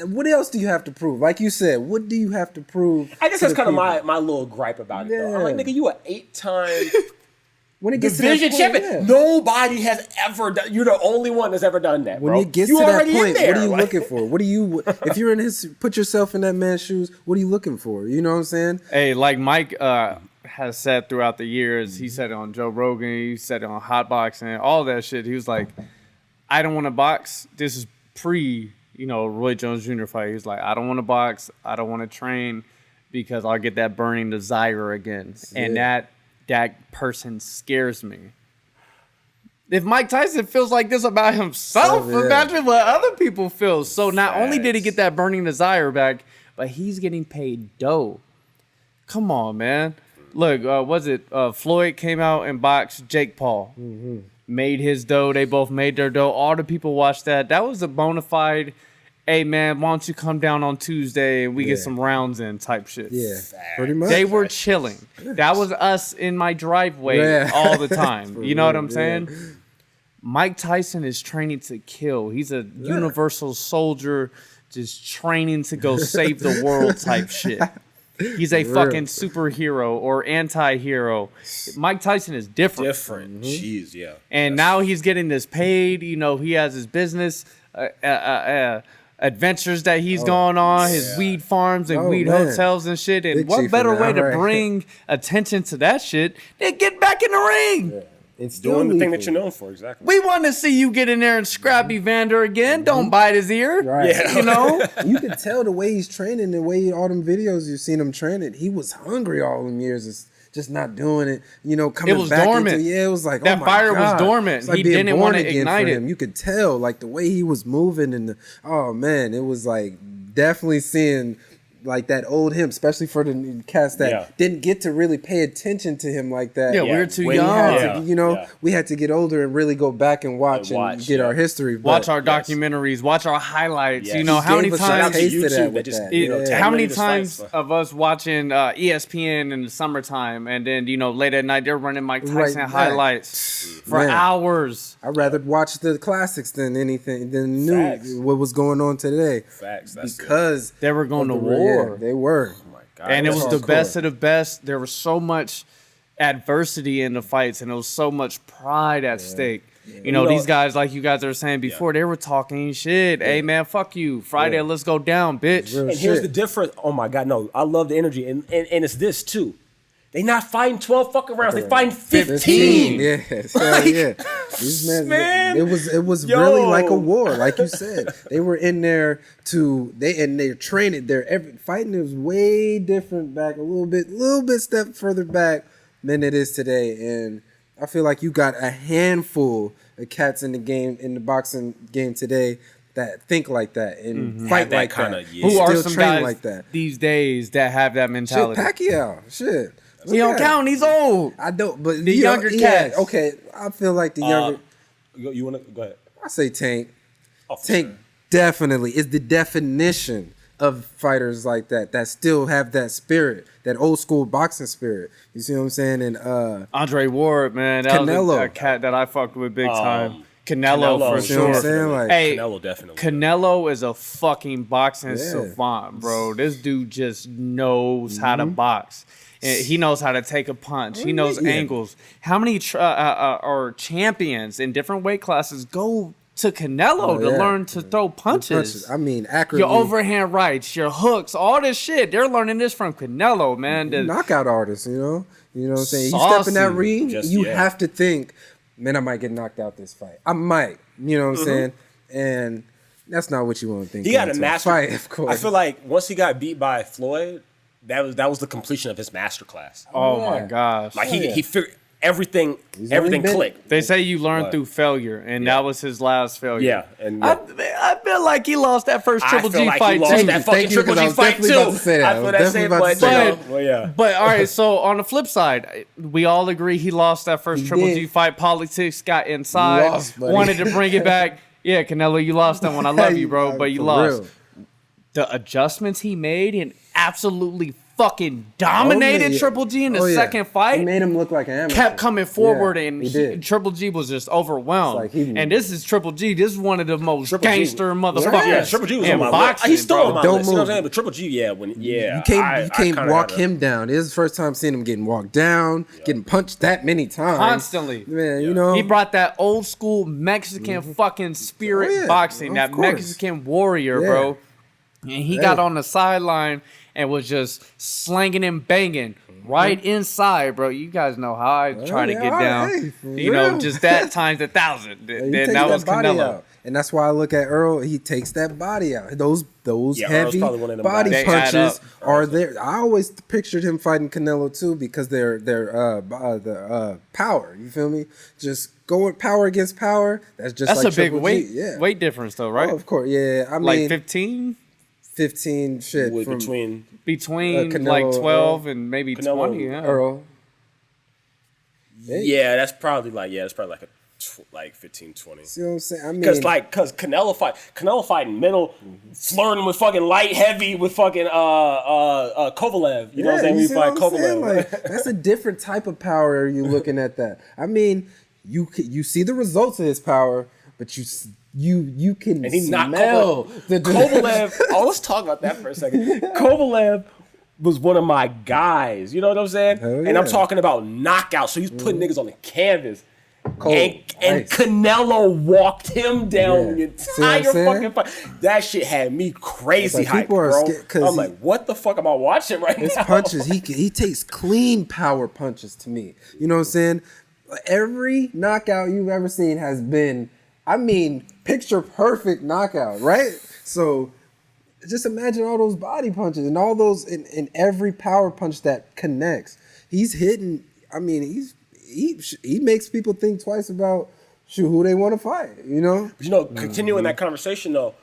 what else do you have to prove? Like you said, what do you have to prove? I guess that's kind of my little gripe about it. Though. I'm like, nigga, you an 8-time when it gets division to that point, champion. Nobody has ever done. You're the only one that's ever done that. When bro. it gets you to that already point, in there. what are you looking for? What do you? If you're in his, put yourself in that man's shoes. What are you looking for? You know what I'm saying? Hey, like Mike has said throughout the years, he said it on Joe Rogan, he said it on Hot Boxing, all that shit. He was like, I don't want to box. This is pre, Roy Jones Jr. fight. He was like, I don't want to box. I don't want to train because I'll get that burning desire again. And that person scares me. If Mike Tyson feels like this about himself, imagine what other people feel. So not only did he get that burning desire back, but he's getting paid dough. Come on, man. Look, Floyd came out and boxed Jake Paul. Made his dough. They both made their dough. All the people watched that. That was a bona fide, hey, man, why don't you come down on Tuesday and we get some rounds in type shit. Yeah, pretty much. They were chilling. That was us in my driveway all the time. You know what I'm saying? Mike Tyson is training to kill. He's a universal soldier just training to go save the world type shit. He's a fucking superhero or anti-hero. Mike Tyson is different. Jeez, yeah. And now he's getting this paid. He has his business adventures that he's going on, his weed farms and weed hotels and shit. And what better way to bring attention to that shit than get back in the ring? Yeah. It's doing the thing that you're known for, exactly. We want to see you get in there and scrap Evander again. Don't bite his ear. Right. Yeah. You can tell the way he's training, the way all them videos you've seen him training. He was hungry all them years. It's just not doing it. Coming it was back dormant. It was like, that fire was dormant. It's like he being didn't born want to again ignite for it. him. You could tell, like the way he was moving, and oh man, it was like definitely seeing like that old him, especially for the cats that didn't get to really pay attention to him like that. Yeah, we were too young. We had to get older and really go back and watch and get our history. Watch our documentaries, watch our highlights. How many times? How many times of us watching ESPN in the summertime, and then late at night they're running Mike Tyson highlights for hours. I'd rather watch the classics than anything than what was going on today. Facts. Because they were going to war. Yeah, they were. Oh my God. And it was the best of the best. There was so much adversity in the fights, and there was so much pride at stake. These guys, like you guys were saying before, they were talking shit. Hey, man, fuck you. Friday, let's go down, bitch. And here's the difference. Oh, my God. No, I love the energy. And it's this, too. They not fighting 12 fucking rounds. They fighting 15. Yeah. These man, it was really like a war, like you said. They were in there they're training. Fighting is way different back, a little bit step further back than it is today. And I feel like you got a handful of cats in the boxing game today that think like that and fight that like that. Who are some guys like that these days that have that mentality? Shit. He don't count. He's old. I don't. But the younger cats. Okay, I feel like the younger. You want to go ahead? I say Tank. Tank definitely is the definition of fighters like that still have that spirit, that old school boxing spirit. You see what I'm saying? And Andre Ward, man, that Canelo. was a cat that I fucked with big time. Canelo for sure. You know what I'm saying? Like, hey, Canelo definitely. Canelo is a fucking boxing savant, bro. This dude just knows how to box. He knows how to take a punch. He knows angles. How many champions in different weight classes go to Canelo to learn to throw punches? I mean, accurately. Your overhand rights, your hooks, all this shit. They're learning this from Canelo, man. Knockout artists, you know what I'm saying? You step in that ring, you have to think, man, I might get knocked out this fight. I might, you know what I'm saying? And that's not what you want to think. He got a master fight, of course. I feel like once he got beat by Floyd, that was the completion of his masterclass. Oh my gosh! Like he figured everything clicked. They say you learn through failure, and that was his last failure. Yeah, and I feel like he lost that first Triple G like fight he lost too. that fucking Triple G fight too. I feel that same, but all right. So on the flip side, we all agree he lost that first Triple G fight. Politics got inside, wanted to bring it back. Yeah, Canelo, you lost that one. I love you, bro, but you lost. Real. The adjustments he made and absolutely fucking dominated Triple G in the second fight. He made him look like an amateur. Kept coming forward, and Triple G was just overwhelmed. And this is Triple G. This is one of the most gangster motherfuckers. Yeah, Triple G was on my boxing. He's still on my list. You know what I'm saying? But Triple G, you can't walk him down. This is the first time seeing him getting walked down, getting punched that many times. Constantly. Man, you know. He brought that old school Mexican fucking spirit boxing, that Mexican warrior, bro. And he got on the sideline and was just slanging and banging right inside, bro. You guys know how I try to get down. You know, just that times 1,000. Then that was Canelo. Out. And that's why I look at Earl. He takes that body out. Those heavy body punches are there. I always pictured him fighting Canelo too because they're the power. You feel me? Just going power against power. That's like a big weight difference though, right? Oh, of course, yeah. I mean, like 15 shit between like 12 and maybe Canelo, 20. Yeah. Earl. Yeah, that's probably like like 15, 20. See what I'm saying? I mean, because Canelo fighting middle, flirting with fucking light heavy with fucking Kovalev. You know what I'm saying? We fight Kovalev. Like, that's a different type of power. You looking at that? I mean, you see the results of his power, but you can and he's smell the Kovalev. Oh, let's talk about that for a second. Kovalev was one of my guys. You know what I'm saying? And I'm talking about knockouts. So he's putting niggas on the canvas. And Canelo walked him down the entire fucking fight. That shit had me crazy hype, bro. I'm like, what the fuck am I watching right now? His punches, he takes clean power punches to me. You know what I'm saying? Every knockout you've ever seen has been, I mean, picture perfect knockout, right? So just imagine all those body punches and all those in every power punch that connects. He's hitting, I mean, he makes people think twice about who they want to fight, you know? But, you know, continuing that conversation though,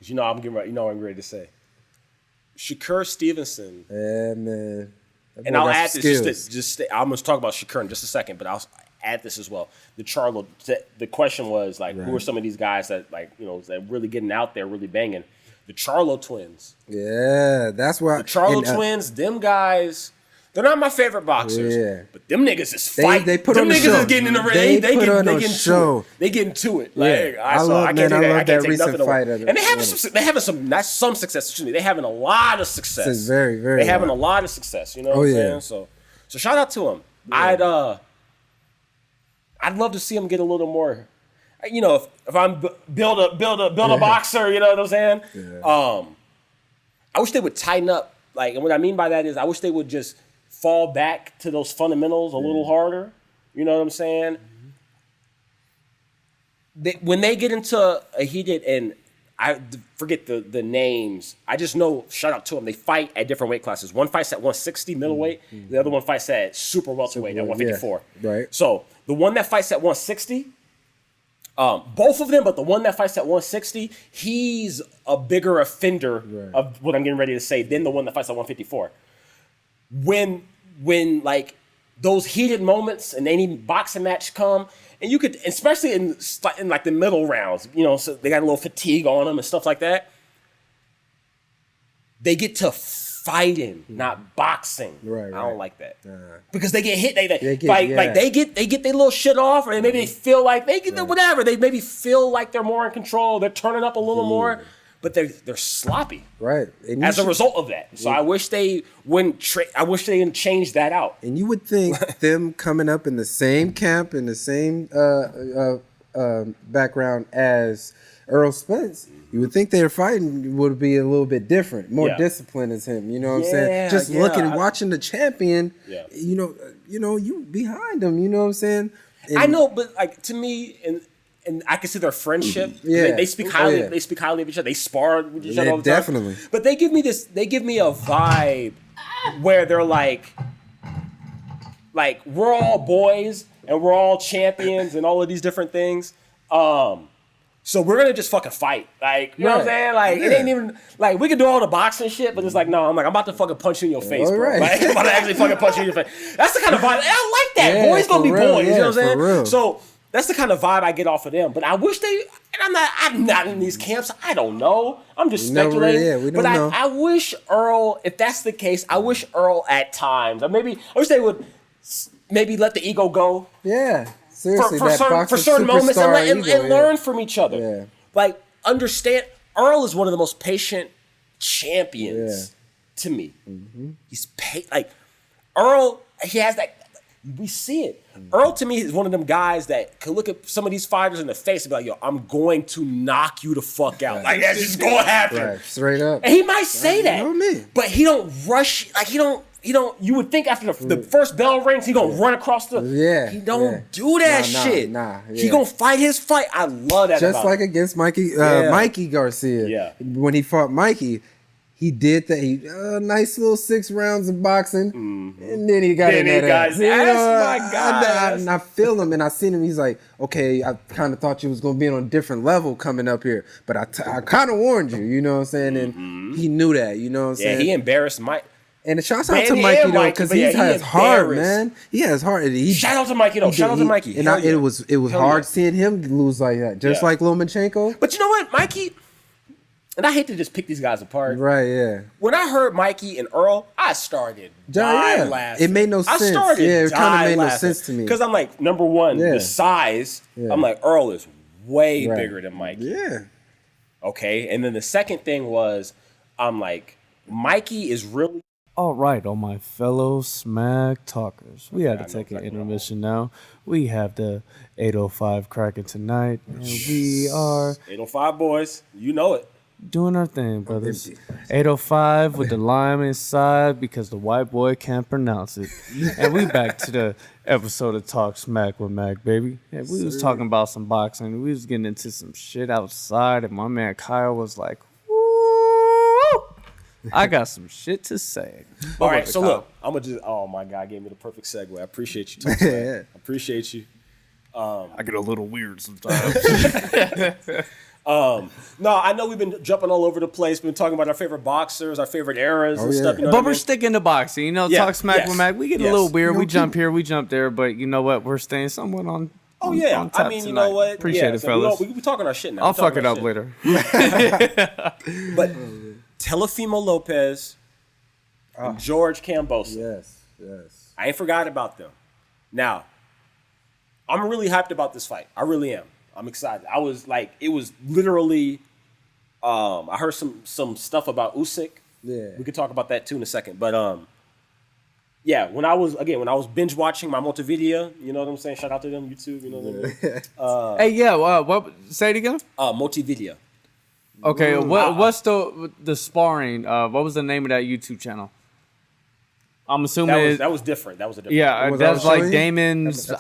you know, I'm ready to say. Shakur Stevenson. Yeah, man. And I'll add this I'm going to talk about Shakur in just a second, but I'll add this as well. The question was like, who are some of these guys that like, you know, that really getting out there, really banging? The Charlo twins. Yeah, that's why. The Charlo twins, them guys, they're not my favorite boxers, but them niggas is fighting. They put them on the niggas show. Is getting in the ring. They getting to it. Like, yeah. I love that recent fight. And they having some success. Excuse me. They having a lot of success. This is very, very. They having a lot of success. You know what I'm saying? So shout out to them. Yeah. I'd love to see them get a little more. You know, if I'm build a boxer, you know what I'm saying? Yeah. I wish they would tighten up. Like, and what I mean by that is, I wish they would just fall back to those fundamentals a little harder. You know what I'm saying? When they get into a heated, and I forget the names, I just know, shout out to them, they fight at different weight classes. One fights at 160 middleweight, the other one fights at super welterweight at 154. Yeah, right. So the one that fights at 160, both of them, but the one that fights at 160, he's a bigger offender of what I'm getting ready to say than the one that fights at 154. When like those heated moments and any boxing match come, and you could, especially in like the middle rounds, you know, so they got a little fatigue on them and stuff like that. They get to fighting, not boxing. Right. I don't like that because they get hit. They get their little shit off, or maybe they feel like they get whatever. They maybe feel like they're more in control. They're turning up a little more. But they're sloppy, right? As a result of that, so I wish they wouldn't. I wish they didn't change that out. And you would think them coming up in the same camp, in the same background as Errol Spence, you would think their fighting would be a little bit different, more disciplined as him. You know what I'm saying? Just watching the champion. Yeah. You know, you behind him. You know what I'm saying? And I know, but like to me, and I can see their friendship. Yeah. They speak highly. They speak highly of each other. They spar with each other all the time. Definitely. But they give me a vibe where they're like like we're all boys and we're all champions and all of these different things. So we're gonna just fucking fight. Like, you know what I'm saying? Like, it ain't even like we can do all the boxing shit, but it's like, no, I'm about to fucking punch you in your face, bro. Right. Like, I'm about to actually fucking punch you in your face. That's the kind of vibe. I like that. Boys gonna be boys. You know what I'm saying? Real. So that's the kind of vibe I get off of them. But I wish they. And I'm not in these camps. I don't know. I'm just speculating. We don't know. I wish Earl, if that's the case, I wish Earl at times, or maybe I wish they would maybe let the ego go. Yeah. Seriously, for certain moments and learn from each other. Yeah. Like, understand, Earl is one of the most patient champions to me. Mm-hmm. He's like, Earl, he has that, we see it. Earl, to me, is one of them guys that can look at some of these fighters in the face and be like, yo, I'm going to knock you the fuck out. Like, that's just going to happen. Right. Straight up. And he might say that. You know me. But he don't rush, like, he don't, you would think after the first bell rings, he gonna run across the, he don't do that shit. He gonna fight his fight. I love that. Just like against Mikey Garcia. Yeah. When he fought Mikey, he did that. He nice little 6 rounds of boxing, and then he got in that ass. My God. And I feel him, and I seen him. He's like, okay, I kind of thought you was gonna be on a different level coming up here, but I kind of warned you. You know what I'm saying? And he knew that. You know what I'm saying? Yeah, he embarrassed Mike. And shouts out to Mikey though, because he has heart, man. He has heart. Shout out to Mikey though. Shout out to Mikey. And it was hard seeing him lose like that, just like Lomachenko. But you know what, Mikey? And I hate to just pick these guys apart. Right, yeah. When I heard Mikey and Earl, I started dying laughing. It made no sense. I started it kind of made laughing. no sense to me. Because I'm like, number one, the size. Yeah. I'm like, Earl is way bigger than Mikey. Yeah. Okay. And then the second thing was, I'm like, Mikey is really. All right, all my fellow smack talkers. We had to take an intermission now. We have the 805 cracking tonight, and we are 805 boys. You know it. Doing our thing, brothers. 805 with the lime inside because the white boy can't pronounce it. And we back to the episode of Talk Smack with Mac, baby. Yeah, we was talking about some boxing. We was getting into some shit outside, and my man Kyle was like, I got some shit to say. All right, so look, I'm gonna just. Oh my God, gave me the perfect segue. I appreciate you, Tom. I appreciate you. I get a little weird sometimes. No, I know we've been jumping all over the place. We've been talking about our favorite boxers, our favorite eras and stuff. You know but we're sticking to boxing. You know, Talk Smack with Mac. We get a little weird. We jump here, we jump there, but you know what? We're staying somewhat on. Oh yeah, on top I mean, you tonight. know what? Appreciate it, fellas. We talking our shit now. I'll fuck it up later. But Teofimo Lopez. And George Kambosos. Yes. I ain't forgot about them. Now, I'm really hyped about this fight. I really am. I'm excited. I was like, it was literally. I heard some stuff about Usyk. Yeah. We could talk about that too in a second. But yeah, when I was binge watching my Multimedia, you know what I'm saying? Shout out to them, YouTube. You know what I mean? What? Say it again. Multimedia. Okay, what's the sparring? What was the name of that YouTube channel? I'm assuming that was different. That was a different. Yeah, that's like Damon's.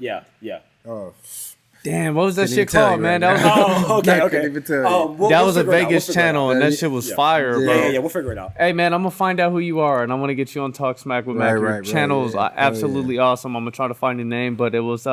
Yeah. Oh, damn, what was that shit called, man? That was okay. That was a Vegas channel, and that shit was fire, bro. Yeah, we'll figure it out. Hey, man, I'm gonna find out who you are, and I'm gonna get you on Talk Smack with Mac. Your channel is absolutely awesome. I'm gonna try to find the name, but it was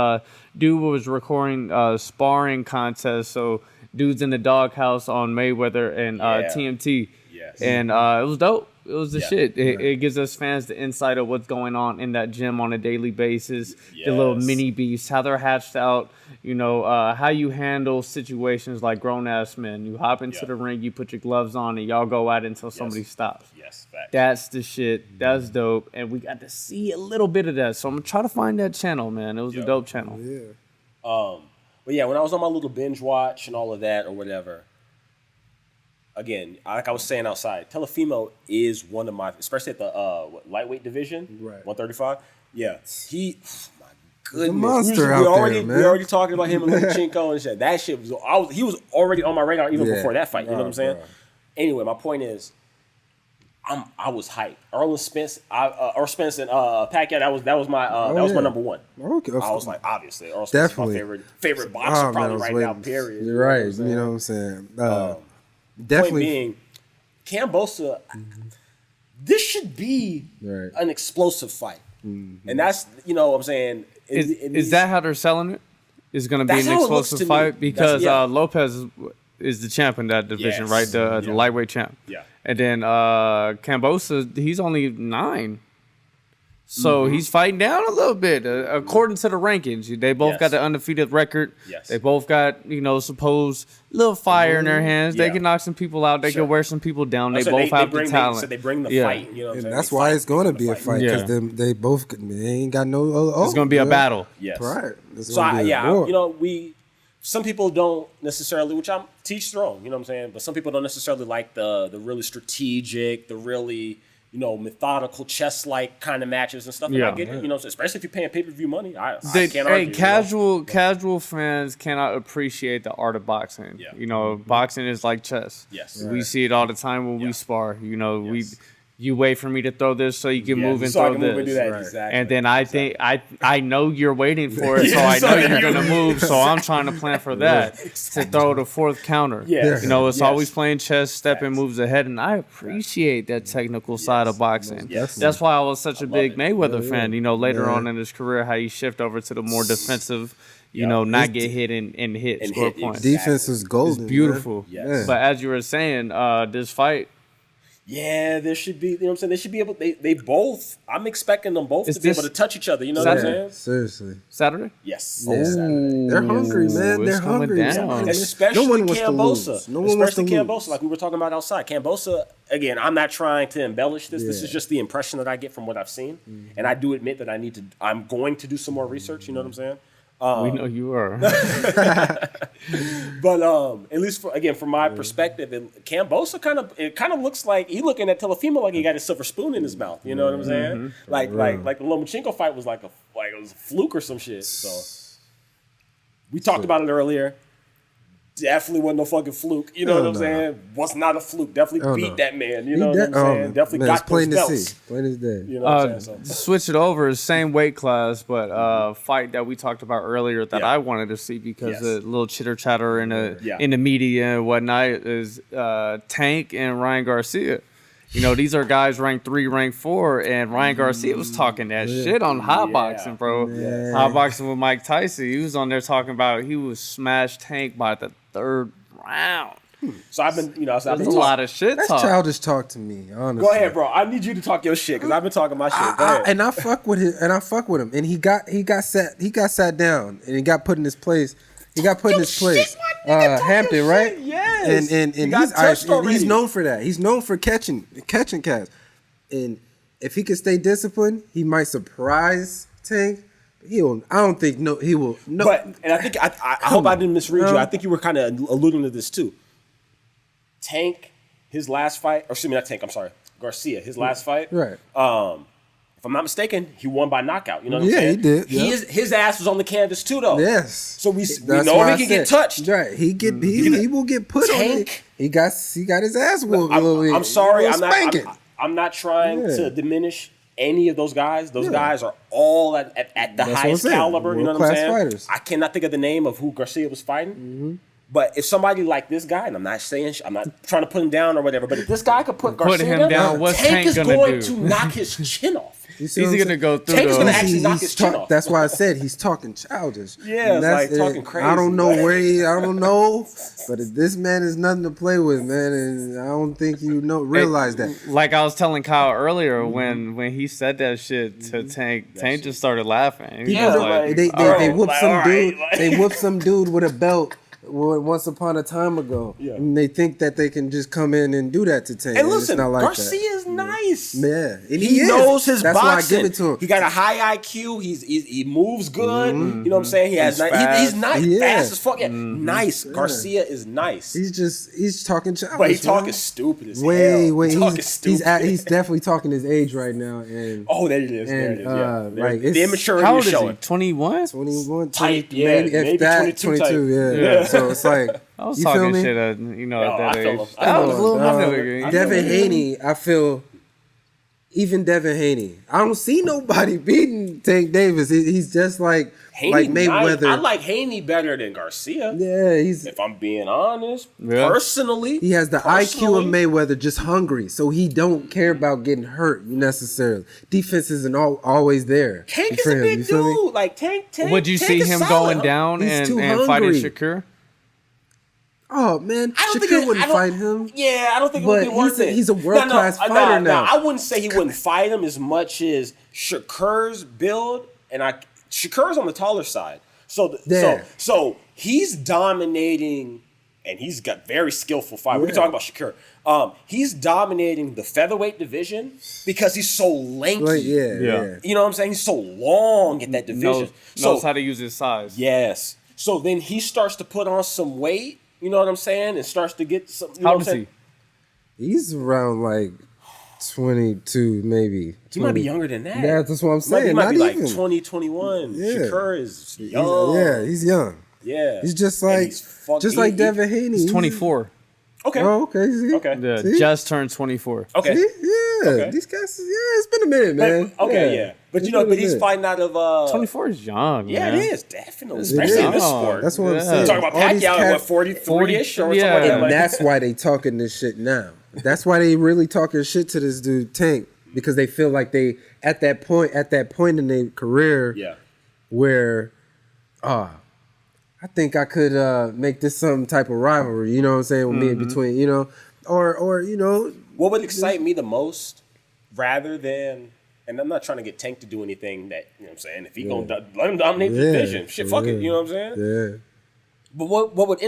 dude was recording sparring contest, so dudes in the doghouse on Mayweather and TMT. Yes. And it was dope. It was the shit. It gives us fans the insight of what's going on in that gym on a daily basis. Yes. The little mini beasts, how they're hatched out. You know, how you handle situations like grown-ass men. You hop into the ring, you put your gloves on, and y'all go at it until somebody stops. Yes, facts. That's the shit. That's dope. And we got to see a little bit of that. So I'm going to try to find that channel, man. It was a dope channel. Yeah. But yeah, when I was on my little binge watch and all of that or whatever, again, like I was saying outside, Teofimo is one of my, especially at the lightweight division, 135. Yeah, he, my goodness, monster we out already there, man. we already talking about him and Lomachenko and shit. That shit was, he was already on my radar even before that fight. You know what I'm saying? Bro. Anyway, my point is, I was hyped. Errol Spence, Spence and Pacquiao. That was my number one. Okay, I was like, obviously, Errol Spence is my favorite boxer probably right now. Period. You're right. You know what I'm saying? Definitely. Point being, Kambosos. This should be an explosive fight. And that's, you know what I'm saying. Is that how they're selling it? Is going to be an explosive fight? Because Lopez is the champ in that division, right? The lightweight champ. Yeah. And then Kambosa, he's only 9. So he's fighting down a little bit, according to the rankings. They both got the undefeated record. Yes. They both got, supposed little fire in their hands. They can knock some people out. They can wear some people down. They both have the talent. So they bring the fight. You know what I'm saying? That's why it's going to be a fight, because they ain't got no. It's going to be a battle. Yes. Right. So some people don't necessarily, which I'm teach their own. You know what I'm saying? But some people don't necessarily like the really strategic, the really methodical chess-like kind of matches and stuff. And I get it, especially if you're paying pay-per-view money. I can't argue. Casual fans cannot appreciate the art of boxing. Yeah. Boxing is like chess. Yes. We see it all the time when we spar. You wait for me to throw this so you can move and throw this. Do that. Exactly. And then I know you're waiting for it, so I know you're gonna move. So I'm trying to plan for that to throw the fourth counter. It's always playing chess, stepping moves ahead, and I appreciate that technical side of boxing. That's why I was such a big Mayweather fan. Later on in his career, how he shifted over to the more defensive. Not get hit and hit score points. Defense is golden. It's beautiful. But as you were saying, this fight. Yeah, there should be, what I'm saying? They should be able, they both, I'm expecting them both to be able to touch each other, you know Saturday? what I'm saying? Seriously. Saturday? Yes. Saturday. They're hungry, man. They're hungry. Especially no one wants Kambosa. To lose. Especially Kambosa, like we were talking about outside. Kambosa, again, I'm not trying to embellish this. This is just the impression that I get from what I've seen. And I do admit that I'm going to do some more research, you know what I'm saying? We know you are. But at least from my perspective, Kambosa kind of looks like he looking at Teofimo like he got a silver spoon in his mouth. You know what I'm saying? Like the Lomachenko fight was like it was a fluke or some shit. So we talked about it earlier. Definitely wasn't no fucking fluke. You know what I'm saying? Was not a fluke. Definitely beat that man. You know what I'm saying? Definitely got those belts. Plain as day. You know what I'm saying? So. Switch it over, same weight class, but fight that we talked about earlier that I wanted to see because the little chitter chatter in the media and whatnot is Tank and Ryan Garcia. These are guys ranked 3, ranked 4, and Ryan Garcia was talking that shit on hot boxing, bro. Yeah. Hot boxing with Mike Tyson. He was on there talking about he was smashed Tank by the 3rd round. So I've been, There's a lot of shit talk. That's childish talk to me, honestly. Go ahead, bro. I need you to talk your shit because I've been talking my shit. Go ahead. And I fuck with him. And he got sat down and he got put in his place. Hampton, right? Yes. And he's known for that. He's known for catching cats. And if he can stay disciplined, he might surprise Tank. He will. I don't think he will. No. But I think I hope I didn't misread you. I think you were kind of alluding to this too. Tank, his last fight, or excuse me, not Tank. I'm sorry, Garcia, his last fight. Right. If I'm not mistaken, he won by knockout. You know what I'm saying? He did. His ass was on the canvas too, though. Yes. So we know he can get touched. Right. He will get put on it. He got his ass whooped. I'm sorry. I'm not trying to diminish any of those guys. Those guys are all at the highest caliber. You know what I'm saying? Fighters. I cannot think of the name of who Garcia was fighting. Mm-hmm. But if somebody like this guy, and I'm not trying to put him down or whatever, but if this guy could put Garcia down, what's Tank is going to knock his chin off. He's going to go through. Tank is going to actually knock his chin off. That's why I said he's talking childish. Yeah, it's like talking crazy. I don't know I don't know, but this man is nothing to play with, man, and I don't think you realize that. Like I was telling Kyle earlier, when he said that shit to Tank, Tank just started laughing. They whooped some dude. They whooped some dude with a belt. Once upon a time ago, and they think that they can just come in and do that to Tank. And listen, it's not like Garcia is nice. Yeah, and he knows his That's boxing. That's why I give it to him. He got a high IQ. He moves good. You know what I'm saying? He's nice. Fast as fuck. Yeah. Nice. Garcia is nice. He's talking childish. But he's talking stupid as hell. He's definitely talking his age right now. And there it is. Right. The immaturity how old is showing. 21? 21, type, maybe that, 22. Yeah. So it's like I was talking shit at that age. Devin Haney, I feel even Devin Haney. I don't see nobody beating Tank Davis. He's just like Mayweather. I like Haney better than Garcia. Yeah, if I'm being honest, personally, he has the IQ of Mayweather, just hungry, so he don't care about getting hurt necessarily. Defense isn't always there. Tank is a big dude. Like Tank. Would you see him going down and fighting Shakur? Oh man, Shakur wouldn't fight him. Yeah, I don't think it would be worth it. He's a world-class fighter now. I wouldn't say he wouldn't fight him as much as Shakur's build, and Shakur's on the taller side. So he's dominating, and he's got very skillful fight. We're talking about Shakur. He's dominating the featherweight division because he's so lanky. Yeah. You know what I'm saying? He's so long in that division. Knows how to use his size. Yes. So then he starts to put on some weight. You know what I'm saying? And starts to get some. How old is he? He's around like 22, maybe. 20. He might be younger than that. Yeah, that's what I'm saying. He might be like 20, 21. Yeah. Shakur is young. Yeah, he's young. Yeah. He's just like Devin Haney. He's 24. Okay. Oh, okay. See? Okay. Yeah, just turned 24. Okay. See? Yeah. Okay. These guys, it's been a minute, man. But he's fighting out of 24 is young. Yeah, man. it is, definitely. Especially in this sport. That's what I'm saying. Talking about Pacquiao at what, 43-ish or something like that. And that's why they talking this shit now. That's why they really talking shit to this dude Tank, because they feel like they at that point in their career where I think I could make this some type of rivalry, you know what I'm saying, with me in between, you know, or you know. What would excite me the most, rather than, and I'm not trying to get Tank to do anything that, you know what I'm saying, if he gonna let him dominate the division, shit, fuck it, you know what I'm saying? Yeah. But what would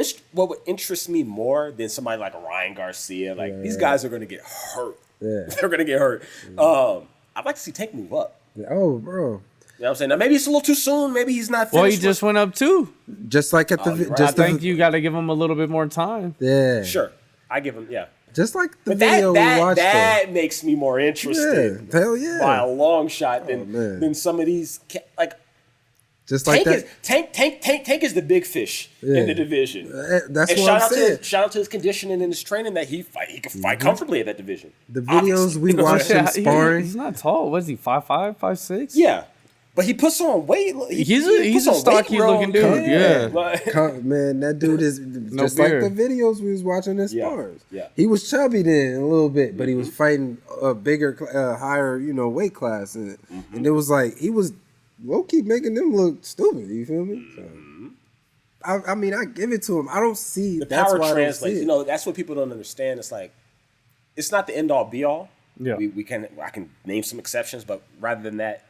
interest me more than somebody like Ryan Garcia, like these guys are gonna get hurt. Yeah. They're gonna get hurt. I'd like to see Tank move up. Oh, bro. You know what I'm saying? Now maybe it's a little too soon. Maybe he's not finished. Well, he just went up too. Just like at the. Right. I think you got to give him a little bit more time. Yeah. Sure, I give him. Yeah. Just like the video we watched. That makes me more interested. Yeah. Hell yeah. By a long shot than some of these like. Just like Tank that. Tank is the big fish in the division. That's what I'm saying. Shout out to his conditioning and his training that he can fight comfortably at that division. The videos we watched him sparring. He's not tall. Was he 5'5", 5'6"? Yeah, but he puts on weight. He's a stocky looking dude. Yeah, man, that dude is just like the videos we was watching his spars. Yeah, he was chubby then a little bit, but he was fighting a bigger, higher, weight class, and it was like he was low-key making them look stupid. You feel me? So, I mean, I give it to him. I don't see the power translates. That's what people don't understand. It's like it's not the end-all, be-all. Yeah, I can name some exceptions, but rather than that,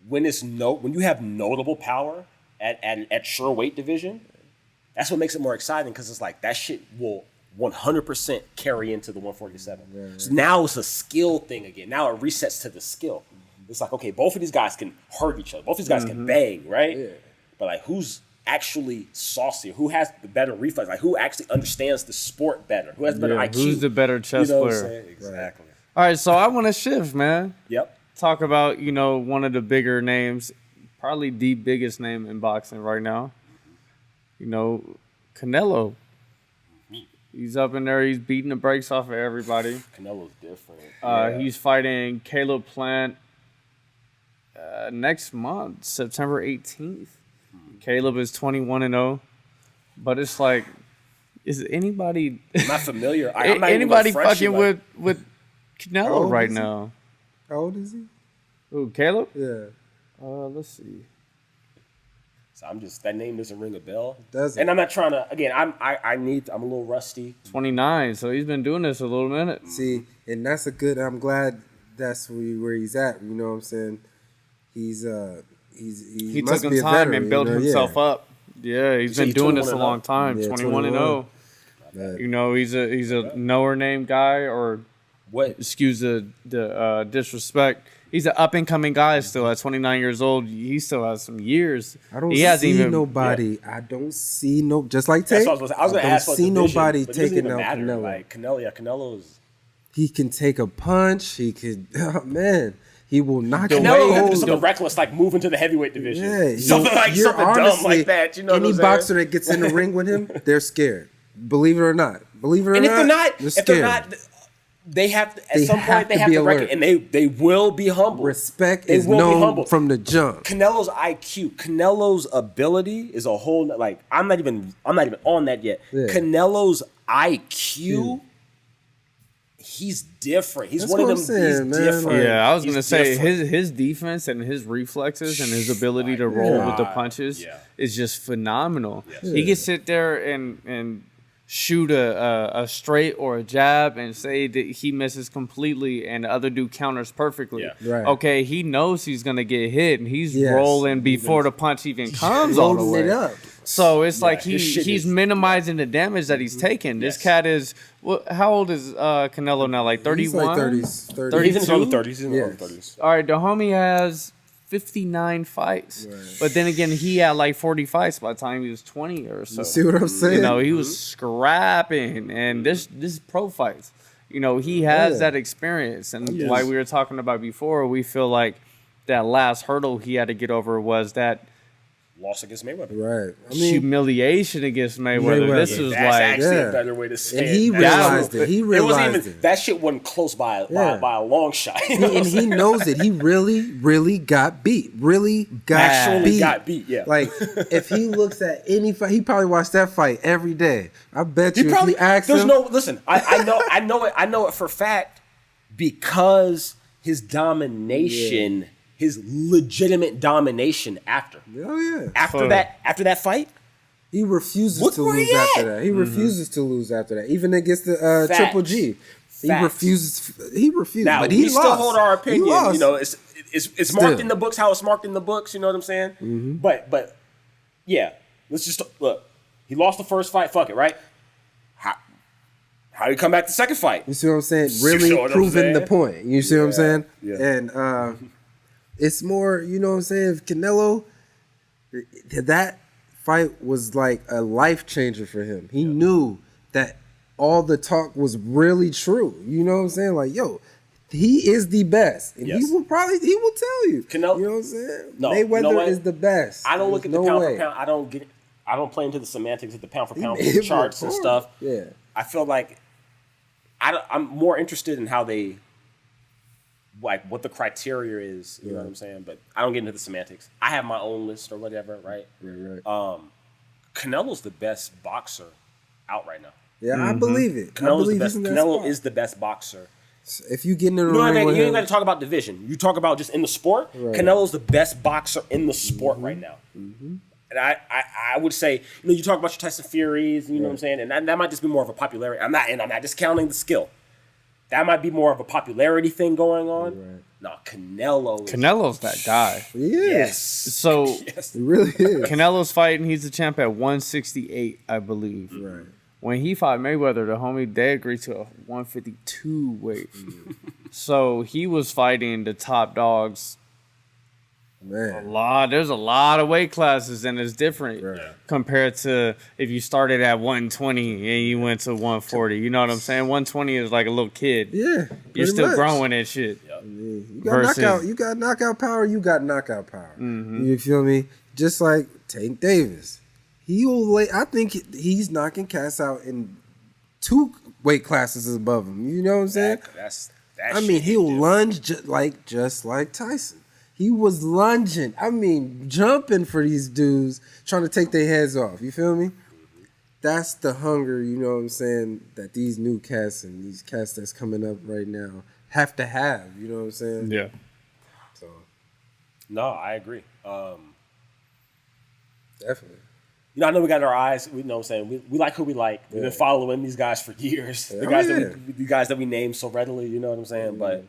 when you have notable power at sure weight division, that's what makes it more exciting, because it's like that shit will 100% carry into the 147. Yeah. So now it's a skill thing again. Now it resets to the skill. It's like, okay, both of these guys can hurt each other. Both of these guys can bang, right? Yeah. But like, who's actually saucier? Who has the better reflex? Like, who actually understands the sport better? Who has better IQ? Who's the better chess player? Exactly. All right, so I want to shift, man. Yep. Talk about, one of the bigger names, probably the biggest name in boxing right now. Canelo. He's up in there. He's beating the brakes off of everybody. Canelo's different. He's fighting Caleb Plant next month, September 18th. Caleb is 21-0, but it's like, is anybody? I'm not familiar. Anybody fucking with Canelo right now? How old is he? Who, Caleb? Yeah. Let's see. So that name doesn't ring a bell. It doesn't. And I'm not trying to. Again, I'm a little rusty. 29. So he's been doing this a little minute. See, and that's I'm glad that's where he's at. You know what I'm saying? He took some time and built himself up. Yeah, he's been doing this a long time. 21-0. He's a knower name guy, or what? Excuse the disrespect. He's an up and coming guy still at 29 years old. He still has some years. I don't see nobody. Yeah. I don't see just like Tate. I was going to ask. I don't see nobody taking out Canelo. Like Canelo's. He can take a punch. He could. Oh, man. He will knock Canelo can do something reckless, like move into the heavyweight division. Yeah, something dumb like that. Any boxer that gets in the ring with him, they're scared. Believe it or not. They're scared. they have to, at some point they have to reckon, and they will be humble. Respect is known from the jump. Canelo's IQ, Canelo's ability is a whole like I'm not even on that yet. Yeah. Canelo's IQ, he's different. He's one of them. Saying, he's different. Yeah, I was gonna say his defense and his reflexes and his ability to roll with the punches is just phenomenal. Yes. He can sit there and shoot a straight or a jab and say that he misses completely and the other dude counters perfectly. Yeah. Right. Okay, he knows he's going to get hit and he's rolling before the punch even comes all the way. Up. So it's like he's minimizing the damage that he's taking. This cat is, how old is Canelo now? Like 31? He's like 30s. He's in his early 30s. All right, the homie has 59 fights. Right. But then again, he had like 40 fights by the time he was 20 or so. You see what I'm saying? You know, he was scrapping. And this pro fights, you know, he has that experience. And like we were talking about before, we feel like that last hurdle he had to get over was that loss against Mayweather. Right. I mean, humiliation against Mayweather. This was that's actually a better way to say and he realized it. He realized it. That shit wasn't close by a long shot. And he knows it. He really got beat. Really got beat. Yeah. Like, if he looks at any fight, he probably watched that fight every day. I bet you if he asked him. Listen, I know it for a fact because his domination... Yeah. His legitimate domination after. Oh yeah. After that fight, he refuses to lose after that. He refuses to lose after that. Even against the Triple G, he refuses. He refused. Now, but he lost. Still hold our opinion. You know, it's marked in the books how it's marked in the books. You know what I'm saying? Mm-hmm. But yeah, let's just look. He lost the first fight. Fuck it, right? How do you come back the second fight? You see what I'm saying? Really proving the point. You see what I'm saying? Yeah. And it's more, you know what I'm saying? Canelo, that fight was like a life changer for him. He knew that all the talk was really true. You know what I'm saying? Like, yo, he is the best. And he will tell you. Canelo, you know what I'm saying? No, Mayweather is the best. I don't look at the pound for pound. I don't play into the semantics of the pound for pound charts and stuff. Yeah. I feel like I'm more interested in how they, like, what the criteria is, you know what I'm saying? But I don't get into the semantics. I have my own list or whatever, right? Right. Canelo's the best boxer out right now. Yeah, I believe it. Canelo is the best boxer. If you get in the ring, you ain't got to talk about division. You talk about just in the sport. Right. Canelo's the best boxer in the sport right now. Mm-hmm. And I would say, you know, you talk about your Tyson Furies, you know what I'm saying, and that might just be more of a popularity. I'm not discounting the skill. That might be more of a popularity thing going on. Right. No, Canelo's that guy. Yes. So he really is. Canelo's fighting. He's the champ at 168, I believe. Right. When he fought Mayweather, the homie, they agreed to a 152 weight. So he was fighting the top dogs. Man. There's a lot of weight classes, and it's different compared to if you started at 120 and you went to 140. You know what I'm saying? 120 is like a little kid. Yeah, you're still growing and shit. Yep. You got knockout power. You got knockout power. Mm-hmm. You feel me? Just like Tank Davis, I think he's knocking cats out in 2 weight classes above him. You know what I'm saying? He'll lunge just like Tyson. He was lunging. Jumping for these dudes, trying to take their heads off. You feel me? That's the hunger, you know what I'm saying, that these new cats and these cats that's coming up right now have to have. You know what I'm saying? Yeah. So. No, I agree. Definitely. You know, I know we got our eyes. We know what I'm saying. We like who we like. We've been following these guys for years. The guys that we name so readily. You know what I'm saying? But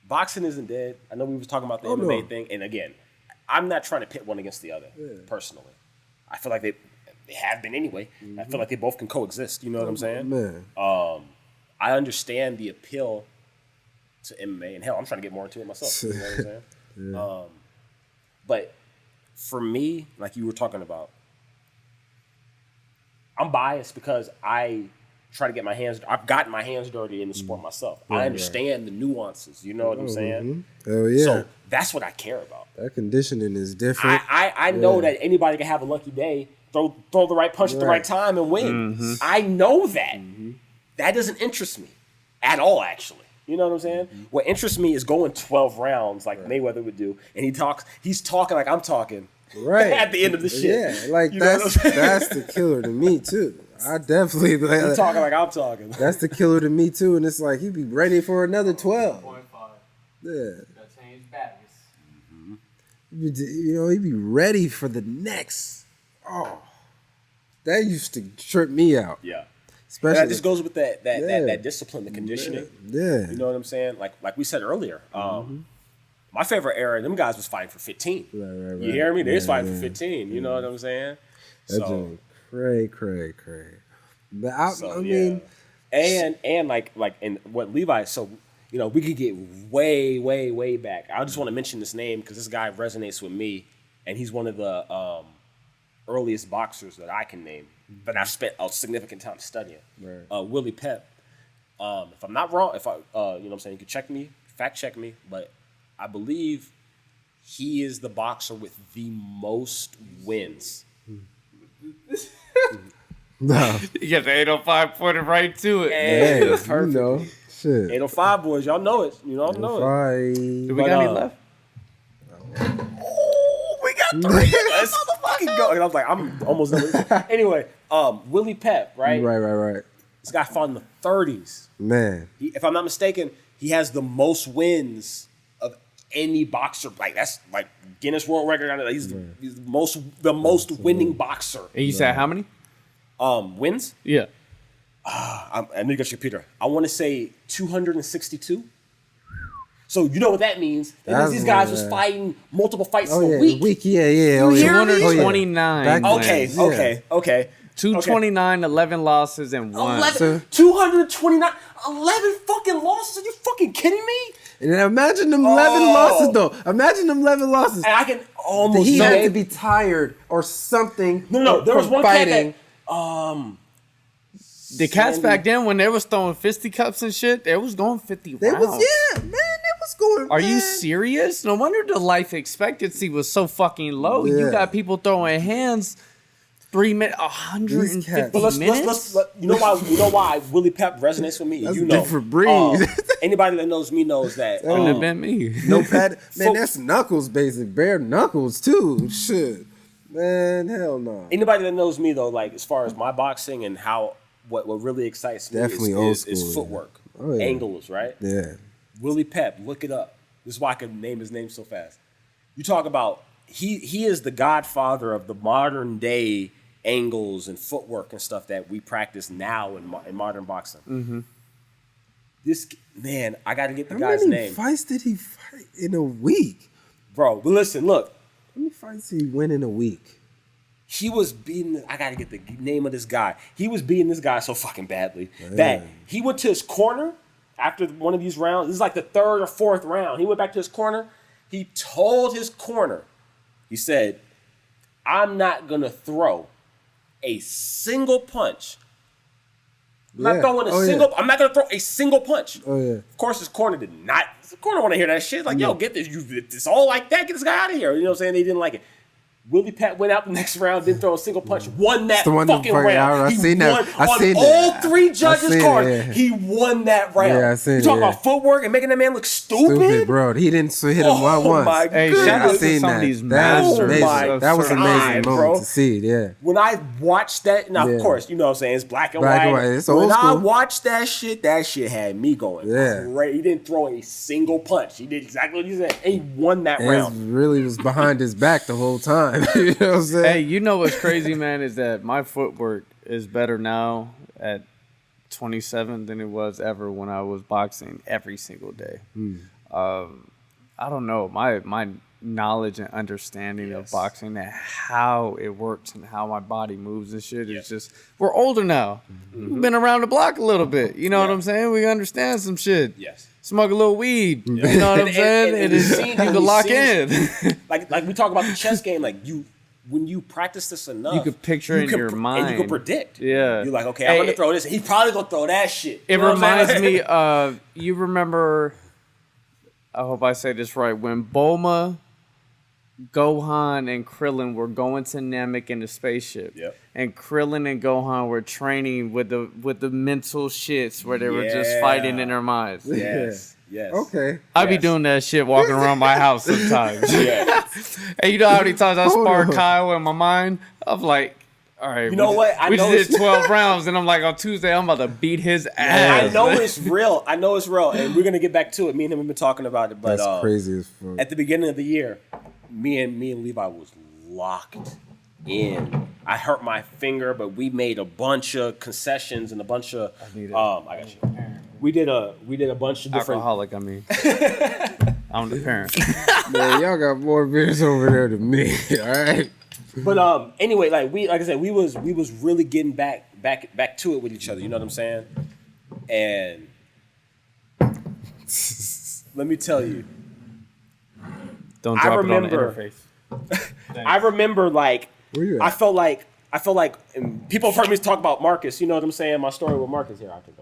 boxing isn't dead. I know we was talking about the MMA thing, and again, I'm not trying to pit one against the other. Personally, I feel like they have been anyway. Mm-hmm. I feel like they both can coexist. You know what I'm saying? Man. I understand the appeal to MMA, and hell, I'm trying to get more into it myself. You know what I'm saying? But for me, like you were talking about, I'm biased because I've gotten my hands dirty in the sport myself. I understand the nuances. You know what I'm saying? Oh yeah. So that's what I care about. That conditioning is different. I know that anybody can have a lucky day, throw the right punch at the right time and win. Mm-hmm. I know that. Mm-hmm. That doesn't interest me at all, actually. You know what I'm saying? Mm-hmm. What interests me is going 12 rounds like Mayweather would do, and he's talking like I'm talking. Right. At the end of the shit. Yeah, like that's the killer to me too. I definitely like he's talking like I'm talking. That's the killer to me too, and it's like he'd be ready for another 12. 1.5. Yeah. That changed batteries. He'd be ready for the next. Oh, that used to trip me out. Yeah. Especially and that just goes with that discipline, the conditioning. Yeah. You know what I'm saying? Like we said earlier. My favorite era, them guys was fighting for 15. Right. You hear me? They was fighting for 15. You know what I'm saying? That's cray. But I mean, and like and what Levi. So we could get way back. I just want to mention this name because this guy resonates with me, and he's one of the earliest boxers that I can name. But I've spent a significant time studying. Right. Willie Pep. If I'm not wrong, if I you know what I'm saying, you can fact check me, but I believe he is the boxer with the most wins. No. You got the 805 pointed right to it. Hey, that's perfect. Shit. 805 boys, y'all know it. You know it. Do we got any left? Oh, we got 3. Let's motherfucking go. And I was like, I'm almost done with this. Anyway, Willie Pep, right? Right. This guy fought in the 30s. Man. If I'm not mistaken, he has the most wins of any boxer. Like that's like Guinness World Record. He's the most winning boxer. And you said how many? Wins? Yeah. I need to go to your computer. I want to say 262. So you know what that means? That means these guys was fighting multiple fights a week. Yeah. You hear me? 229. Okay. 229, 11 losses, and 1. 229, 11 fucking losses? Are you fucking kidding me? And imagine them 11 losses, though. Imagine them 11 losses. And I can almost He had to be tired or something. No. There was one fighting. The cats back then, when they was throwing fisticuffs and shit, they was going 50 rounds. They was going. Are you serious? No wonder the life expectancy was so fucking low. Yeah. You got people throwing hands 3 minutes, 150 minutes. You know why Willie Pep resonates with me? That's you know, different breed. Anybody that knows me knows that. That would have been me. No pad. Man, that's knuckles, basic. Bare knuckles too. Shit. Man, hell no. Anybody that knows me though, like as far as my boxing and how what really excites me is footwork, angles, right? Yeah. Willie Pep, look it up. This is why I can name his name so fast. You talk about he is the godfather of the modern day angles and footwork and stuff that we practice now in modern boxing. Mm-hmm. This man, I got to get the guy's name. How many fights did he fight in a week? Bro, but listen, look. How many fights did he win in a week? He was beating, I got to get the name of this guy. He was beating this guy so fucking badly that he went to his corner after one of these rounds. This is like the 3rd or 4th round. He went back to his corner. He told his corner, he said, I'm not going to throw a single punch. I'm not throwing I'm not going to throw a single punch. Of course, his corner did not. His corner want to hear that shit. Like, yo, get this. It's all like that. Get this guy out of here. You know what I'm saying? They didn't like it. Willie Pep went out the next round, didn't throw a single punch, won that fucking round. I seen that. On all 3 judges' cards, he won that round. Yeah, I seen you talking about footwork and making that man look stupid? Bro. He didn't hit him once. My hey, goodness. shout out to some of these masters. That was an amazing moment to see, yeah. When I watched that, now, of course, you know what I'm saying, it's black and white. It's old school. I watched that shit had me going crazy. He didn't throw a single punch. He did exactly what he said, and he won that round. It really was behind his back the whole time. You know what I'm saying? Hey, you know what's crazy, man, is that my footwork is better now at 27 than it was ever when I was boxing every single day. I don't know. My knowledge and understanding of boxing and how it works and how my body moves and shit is just, we're older now. We've been around the block a little bit. You know what I'm saying? We understand some shit. Yes. Smoke a little weed. You know what I'm saying? You can lock in. Like we talk about the chess game, like when you practice this enough, you could picture in your mind. And you can predict. Yeah. You're like, okay, I'm going to throw this. He's probably going to throw that shit. It reminds me of, you remember, I hope I say this right, when Boma Gohan and Krillin were going to Namek in the spaceship. Yep. And Krillin and Gohan were training with the mental shits where they were just fighting in their minds. Yes. Yes. Okay. I be doing that shit walking around my house sometimes. Yeah. And you know how many times I spar Kyle in my mind? I'm like, all right, you know what? We just did 12 rounds, and I'm like, on Tuesday, I'm about to beat his ass. I know it's real. And we're gonna get back to it. Me and him have been talking about it, but that's crazy as fuck. At the beginning of the year, me and Levi was locked in. I hurt my finger, but we made a bunch of concessions and a bunch of. I got you. We did a bunch of different. Alcoholic, I mean. I'm the parent. Man, y'all got more beers over there than me. All right. But anyway, like I said, we was really getting back to it with each other. You know what I'm saying? And let me tell you, don't drop it on the interface. I remember like Where you at? I felt like and people have heard me talk about Marcus. You know what I'm saying? My story with Marcus here. I think.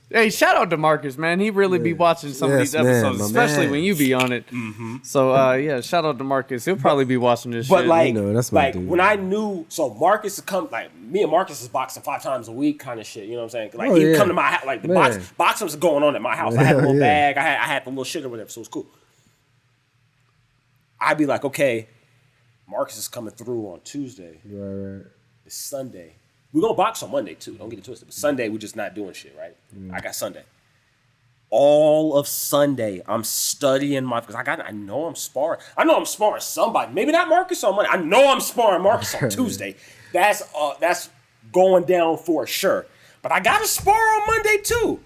Hey, shout out to Marcus, man. He really be watching some of these episodes, especially when you be on it. Mm-hmm. So, yeah, shout out to Marcus. He'll probably be watching this but shit. Like, that's my like dude. when I knew, so Marcus would come, like me and Marcus is boxing 5 times a week, kind of shit. You know what I'm saying? Like he'd come to my house, like the boxing was going on at my house. I had a little bag, I had the little shit or whatever, so it was cool. I'd be like, okay, Marcus is coming through on Tuesday. Right. It's Sunday. We're going to box on Monday, too. Don't get it twisted. But Sunday, we're just not doing shit, right? I got Sunday. All of Sunday, I'm studying because I know I'm sparring. I know I'm sparring somebody. Maybe not Marcus on Monday. I know I'm sparring Marcus on Tuesday. That's going down for sure. But I got to spar on Monday, too.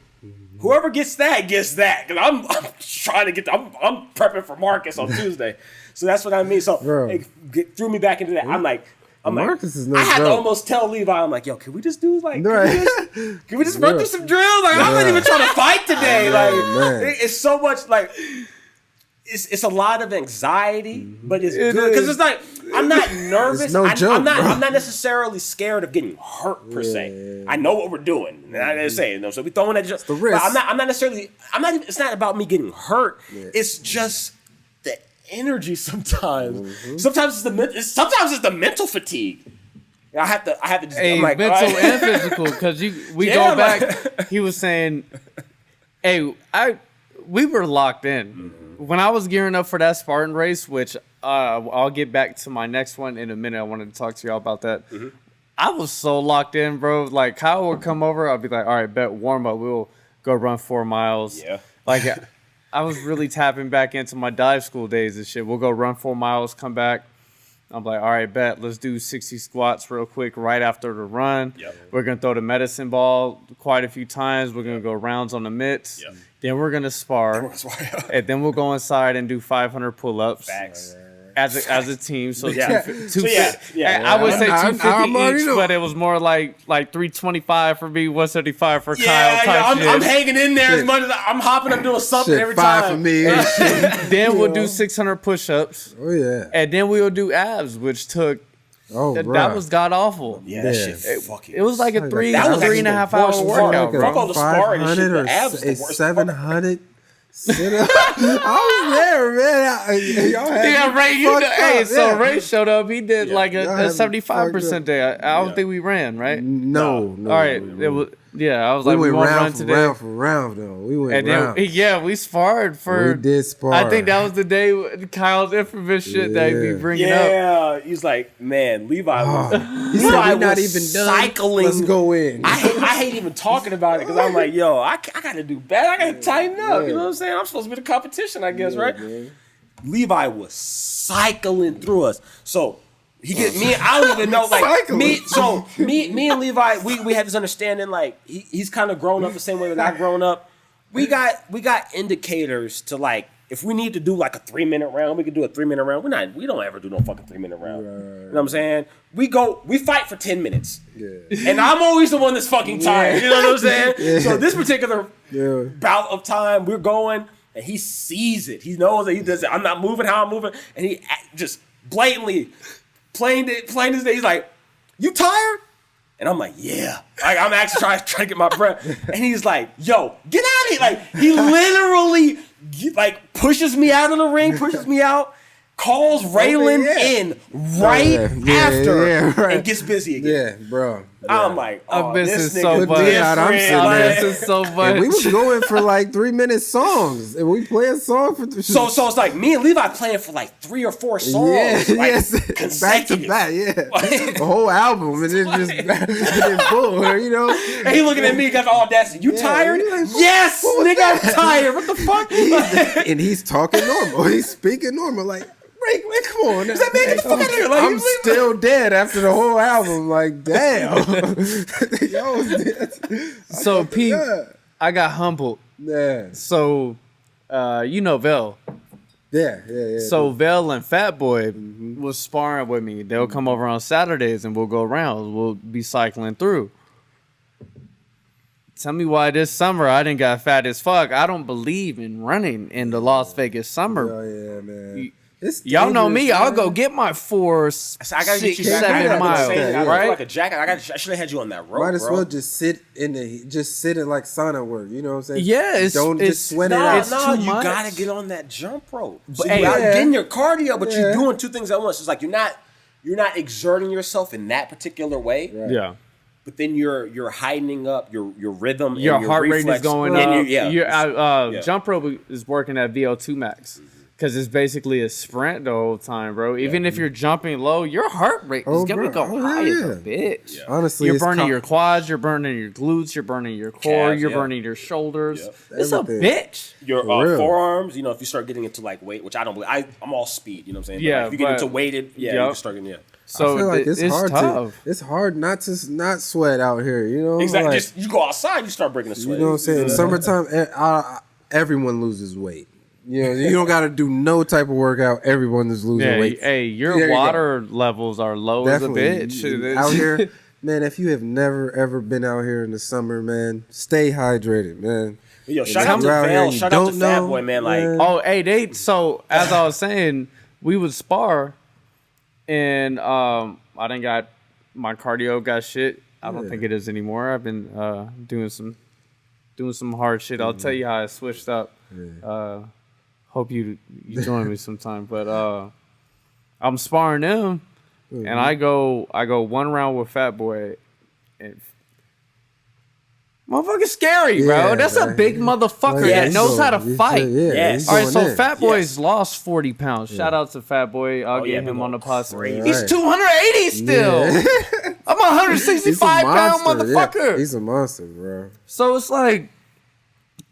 Whoever gets that gets that. Because I'm trying to get I'm prepping for Marcus on Tuesday. So that's what I mean. So it threw me back into that. Marcus is no I had to joke. almost tell Levi, I'm like, yo, can we just do like, can we just run through some drills? Like, I'm not even trying to fight today. It's so much like, it's a lot of anxiety, but it's good because it's like I'm not nervous. It's no joke, I'm not necessarily scared of getting hurt per se. I know what we're doing. And I didn't say so we throwing that. The risk. But I'm not necessarily. It's not about me getting hurt. Yeah. It's just the energy sometimes. Mm-hmm. Sometimes it's the mental fatigue. I have to just. Hey, I'm like, mental and physical, because we go back. He was saying, "Hey, we were locked in." Mm-hmm. When I was gearing up for that Spartan race, which I'll get back to my next one in a minute. I wanted to talk to y'all about that. Mm-hmm. I was so locked in, bro. Like, Kyle would come over. I'd be like, all right, bet, warm up. We'll go run 4 miles. Yeah. Like, I was really tapping back into my dive school days and shit. We'll go run 4 miles, come back. I'm like, all right, bet, let's do 60 squats real quick right after the run. Yep. We're going to throw the medicine ball quite a few times. We're going to go rounds on the mitts. Yep. Then we're going to spar. And then we'll go inside and do 500 pull-ups. Facts. As a team. So, yeah. I would say 250 each, but it was more like 325 for me, 175 for Kyle. I'm hanging in there as much as I'm hopping up doing something every time. 5 for me. Then we'll do 600 push-ups. Oh, yeah. And then we'll do abs, which took... that was god awful. Yeah, that shit fucking. It was like a 3.5 hour workout, bro. Fuck all the sparring and shit. Or The abs is the worst 700. I was there, man. Y'all had Ray, Ray showed up. He did like a 75% day. I don't think we ran, right? No. All right, it was. Yeah, I was like, we went round run for round for round, though. We went round. We sparred for. We did spar. I think that was the day Kyle's infamous shit that he be bringing up. Yeah, he's like, man, Levi was not even done. Cycling. Let's go in. I hate even talking about it because I'm like, yo, I gotta do better. I gotta tighten up. You know what I'm saying? I'm supposed to be the competition, I guess, right? Man. Levi was cycling through us. So he get me. I don't even know. Like me. So me and Levi, we had this understanding. Like he's kind of grown up the same way that I've grown up. We got indicators to like if we need to do like a 3-minute round, we can do a 3-minute round. We don't ever do no fucking 3-minute round. Right. You know what I'm saying? We fight for 10 minutes. Yeah. And I'm always the one that's fucking tired. You know what I'm saying? Yeah. So this particular bout of time, we're going, and he sees it. He knows that he does it. I'm not moving how I'm moving, and he just blatantly. Plain as day, he's like, "You tired?" And I'm like, "Yeah." Like, I'm actually trying to get my breath. And he's like, "Yo, get out of here!" Like he literally like pushes me out of the ring, pushes me out, calls Raylan in right after and gets busy again. Yeah, bro. I'm like, oh, this nigga so different. This is so much. We was going for like 3-minute songs, and we play a song for. So it's like me and Levi playing for like 3 or 4 songs, back to back, the whole album, and then just boom, you know. And he looking at me, got the audacity. You tired? Like, yes, nigga, I'm tired. What the fuck? And he's talking normal. He's speaking normal, like. Ray, come on. He's like, man, get the fuck out of here. Like, I'm still dead after the whole album. Like, damn. So, Pete, I got humbled. Yeah. So, you know Vel. Yeah. So, Vel and Fat Boy was sparring with me. They'll come over on Saturdays and we'll go around. We'll be cycling through. Tell me why this summer I didn't got fat as fuck. I don't believe in running in the Las Vegas summer. Oh, yeah, man. Y'all know me. Man. I'll go get my 4, 6, 7 miles. Right? Like a jacket. I should have had you on that rope. Might as well just sit in like sauna work. You know what I'm saying? Yeah, don't just sweat it out. No, you gotta get on that jump rope. So you're getting your cardio, but you're doing 2 things at once. It's like you're not exerting yourself in that particular way. Right. Yeah. But then you're heightening up your rhythm. Your and your heart reflex. rate is going up. Your jump rope is working at VO2 max. Because it's basically a sprint the whole time, bro. Even if you're jumping low, your heart rate is going to go high as a bitch. Yeah. Honestly, you're burning your quads, you're burning your glutes, you're burning your core, calves, you're burning your shoulders. Yep. It's everything. a bitch. Your forearms, if you start getting into like weight, which I don't believe. I'm all speed, you know what I'm saying? Yeah, like if you get into weighted, you can start getting, So I feel like it's hard tough. it's hard not to not sweat out here, you know? Exactly. Like, Just you go outside, you start breaking the sweat. You know what I'm saying? Summertime, everyone loses weight. You know, you don't got to do no type of workout. Everyone is losing weight. Hey, your water levels are low Definitely. as a bitch. Out here, man, if you have never, ever been out here in the summer, man, stay hydrated, man. Yo, shout out to Val. Shout out to Fat Boy, man. Like, so as I was saying, we would spar, and I done got my cardio got shit. I don't think it is anymore. I've been doing some hard shit. I'll tell you how I switched up. Hope you join me sometime. But I'm sparring them, and I go 1 round with Fat Boy, and motherfucker's scary, bro. That's a big motherfucker that knows how to fight. Yes. All right, so Fat Boy's lost 40 pounds. Shout out to Fat Boy. I'll get him on the podcast. He's 280 still. I'm a 165 pound motherfucker. He's a monster, bro. So it's like,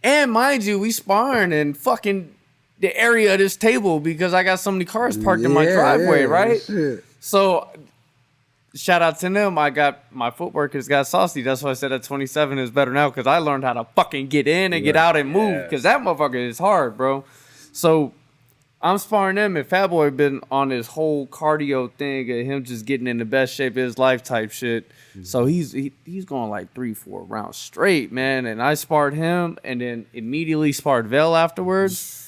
and mind you, we sparring in fucking the area of this table because I got so many cars parked in my driveway, right? Shit. So shout out to them. I got my footwork has got saucy. That's why I said at 27 is better now because I learned how to fucking get in and get out and move because that motherfucker is hard, bro. So I'm sparring them, and Fat Boy been on this whole cardio thing of him just getting in the best shape of his life type shit. So he's going like 3-4 rounds straight, man. And I sparred him, and then immediately sparred Vel afterwards.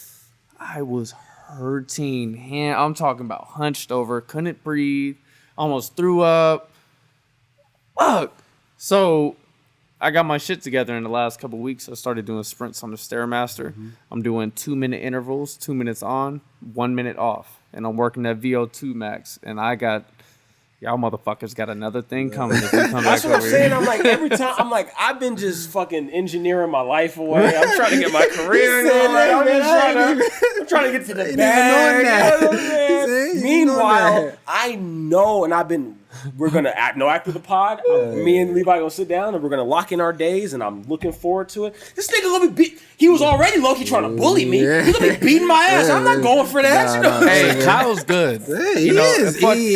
I was hurting. I'm talking about hunched over, couldn't breathe, almost threw up. Fuck. So I got my shit together in the last couple of weeks. I started doing sprints on the Stairmaster. I'm doing 2-minute intervals, 2 minutes on, 1 minute off. And I'm working that VO2 max. And I got, y'all motherfuckers got another thing coming. If you come that's back what I'm over saying. here. I'm like, every time, I've been just fucking engineering my life away. I'm trying to get my career going. I'm trying to get to the bag. You know what I'm saying? Meanwhile, I know, and we're going to act after the pod. Me and Levi going to sit down, and we're going to lock in our days, and I'm looking forward to it. This nigga going to be he was already low-key trying to bully me. He's going to be beating my ass. I'm not going for that. Hey, Kyle's good. Hey, he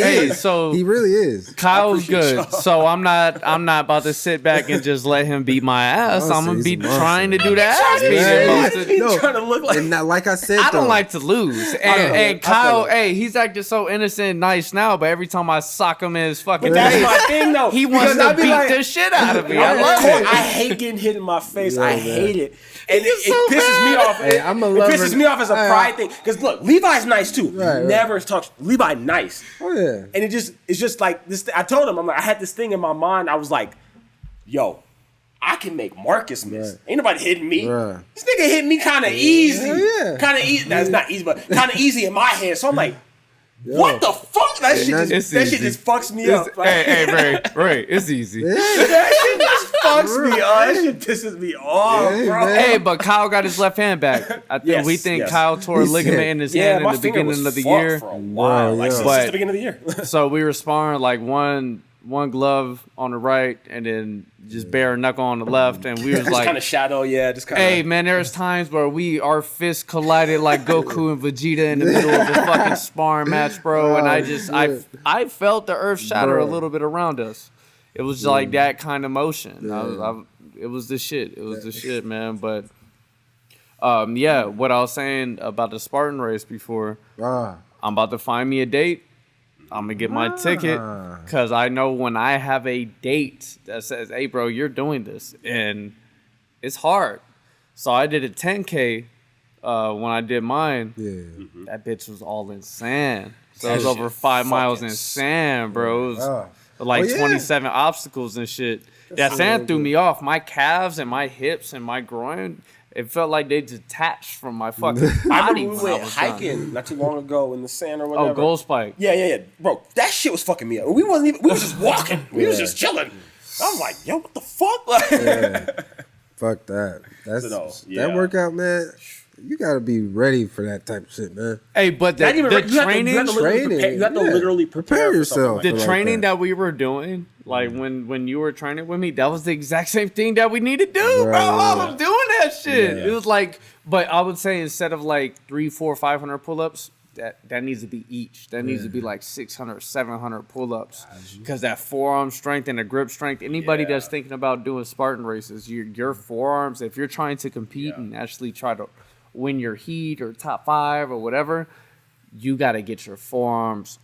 is. So he really is. Kyle's good. So I'm not about to sit back and just let him beat my ass. I'm gonna be trying to do the ass beating. He's trying to look like. And like I said, I don't like to lose. And Kyle, he's acting so innocent and nice now, but every time I sock him in his fucking That's face, my thing, though. he wants to beat the shit out of me. I love it. I hate getting hit in my face. I hate it. And it pisses me off. Hey, I'm a lover. It pisses me off as a pride thing. Because look, Levi's nice too. Right. Never talks. Levi nice. Oh yeah. And it's just like this. I told him, I had this thing in my mind. I was like, yo, I can make Marcus miss. Right. Ain't nobody hitting me. Right. This nigga hit me kind of easy. Yeah. Kind of easy. That's not easy, but kind of easy in my head. So I'm like, what the fuck? That shit just fucks me up. Like, hey, Ray, it's easy. that shit just fucks me up. That shit pisses me off, bro. Hey, but Kyle got his left hand back. I think we think Kyle tore a ligament in his hand in the beginning of the year. For a while, like since the beginning of the year. So we were sparring like one glove on the right and then just bare knuckle on the left, and we was like kind of shadow, just kind of. Hey man, there's times where our fists collided like Goku and Vegeta in the middle of a fucking sparring match, bro. And I felt the earth shatter a little bit around us. It was like that kind of motion. It was the shit. It was the shit, man. But what I was saying about the Spartan race before, I'm about to find me a date. I'm going to get my ticket because I know when I have a date that says, hey, bro, you're doing this. And it's hard. So I did a 10K when I did mine. Yeah. That bitch was all in sand. So it was over 5 miles in sand, bro. It was like 27 obstacles and shit. That sand threw me off. My calves and my hips and my groin, it felt like they detached from my fucking body. I remember we went hiking not too long ago in the sand or whatever. Oh, Gold Spike. Yeah. Bro, that shit was fucking me up. We was just walking. We was just chilling. I was like, yo, what the fuck? Fuck that. That workout, man. You gotta be ready for that type of shit, man. Hey, but the training, you have to literally prepare yourself. The training that we were doing, like when you were training with me, that was the exact same thing that we need to do, bro. I was doing that shit. It was like, but I would say instead of like 300, 400, 500 pull-ups, that needs to be each. That needs to be like 600, 700 pull-ups. Because that forearm strength and the grip strength, anybody that's thinking about doing Spartan races, your forearms, if you're trying to compete and actually try to win your heat or top 5 or whatever, you got to get your forearms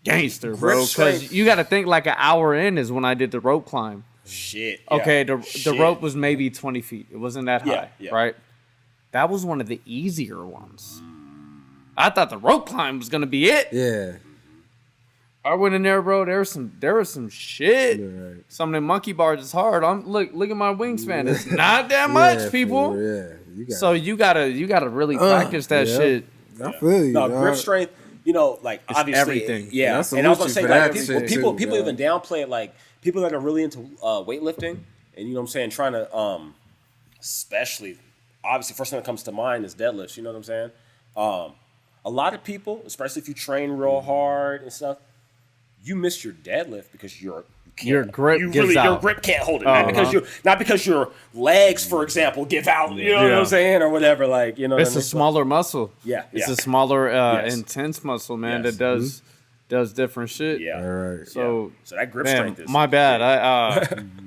gangster, bro. Because you got to think like an hour in is when I did the rope climb. Shit. Okay, the rope was maybe 20 feet. It wasn't that high, right? That was one of the easier ones. I thought the rope climb was going to be it. Yeah. I went in there, bro. There was some shit. Right. Some of them monkey bars is hard. Look at my wingspan. It's not that much, people. You gotta really practice that shit. I feel you. No, grip strength. Like it's obviously everything. Yeah, and I was gonna say like people even downplay it. Like people that are really into weightlifting, and you know what I'm saying, trying to especially obviously first thing that comes to mind is deadlifts. You know what I'm saying? A lot of people, especially if you train real hard and stuff, you miss your deadlift because your grip can't hold it. Not because your legs, for example, give out. You know what I'm saying, or whatever. Like it's a smaller muscle. Yeah, it's a smaller, intense muscle, man. That does different shit. Yeah. All right. So that grip strength is. My bad.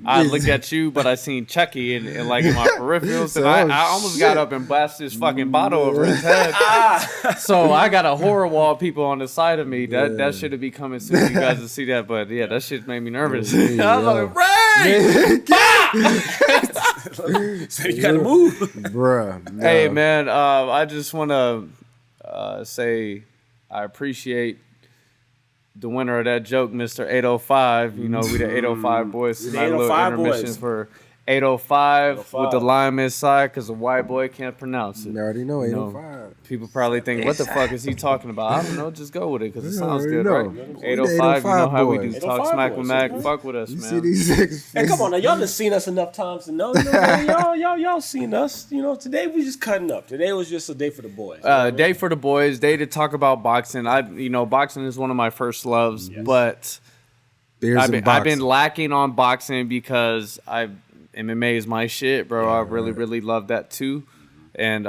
I looked at you, but I seen Chucky and like in my peripherals, and I almost got up and blasted his fucking bottle over his head. So I got a horror wall of people on the side of me. That should be coming soon. You guys will see that, but that shit made me nervous. I was like, Ray! So you gotta move, bruh. No. Hey man, I just want to say I appreciate the winner of that joke, Mr. 805. You know, we the 805 boys. The 805 boys. For 805 with the lime inside because a white boy can't pronounce it. You already know 805. People probably think, what the fuck is he talking about? I don't know. Just go with it because it sounds good, know. right? 805, you know how we do. Talk smack with Mac. Fuck with us, you man. See these six hey, come on now. Y'all done seen us enough times to know. Y'all seen us. You know, today we just cutting up. Today was just a day for the boys. Day for the boys. Day to talk about boxing. Boxing is one of my first loves, but I've been lacking on boxing because MMA is my shit, bro. I really, really love that too, and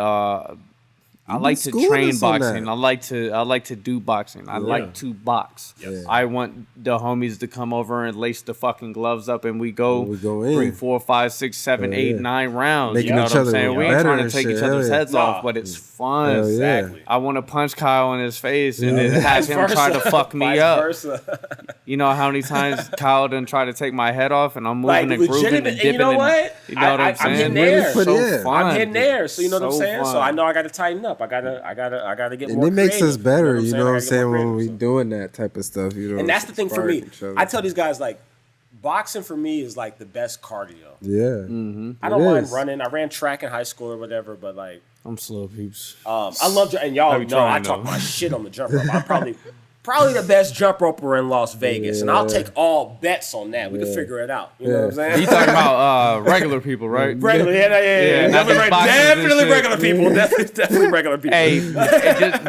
I like to train boxing. I like to do boxing. I like to box. Yes. I want the homies to come over and lace the fucking gloves up, and we go in 3, 4, 5, 6, 7, 8, 9 rounds. Making you know what I'm saying? We ain't trying to take each other's heads off, but it's fun. Exactly. I want to punch Kyle in his face and then have him try to fuck me up. You know how many times Kyle done try to take my head off, and I'm moving and grooving and dipping. You know what? You know what I'm saying? I'm hitting there. So fun. I'm hitting there. So you know what I'm saying? So I know I got to tighten up. I gotta get more. And it makes creative, us better, you know what I'm saying, when we doing that type of stuff. And that's the thing for me. I tell these guys, like, boxing for me is like the best cardio. Yeah. I don't mind running. I ran track in high school or whatever, but like I'm slow, peeps. I love, and y'all know I talk my shit on the jump rope. I'm probably the best jump roper in Las Vegas, and I'll take all bets on that. We can figure it out. You know what I'm saying? You talking about regular people, right? Regular, yeah. Definitely regular people. Definitely regular people. Hey,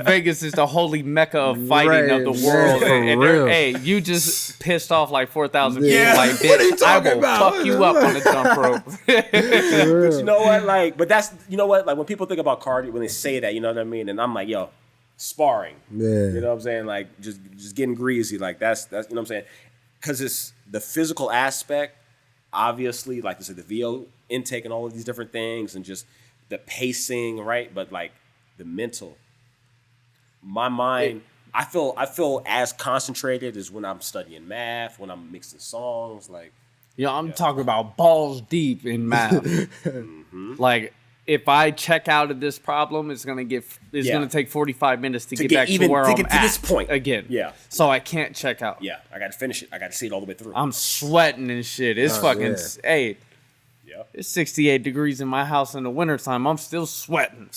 Vegas is the holy mecca of fighting of the world. And hey, you just pissed off like 4,000 people. Like, bitch, I will fuck you up on the jump rope. But you know what? Like, but that's, you know what? Like, when people think about cardio, when they say that, you know what I mean? And I'm like, yo, sparring. Yeah. You know what I'm saying? Like, just getting greasy. Like, that's you know what I'm saying? Because it's the physical aspect, obviously, like I said, the VO intake and all of these different things, and just the pacing, right? But like the mental, my mind, I feel as concentrated as when I'm studying math, when I'm mixing songs. Like, I'm talking about balls deep in math. Like, if I check out of this problem, it's gonna take 45 minutes to get back to where I'm at this point again. Yeah. So I can't check out. Yeah, I got to finish it. I got to see it all the way through. I'm sweating and shit. It's hey. Yeah. It's 68 degrees in my house in the wintertime. I'm still sweating.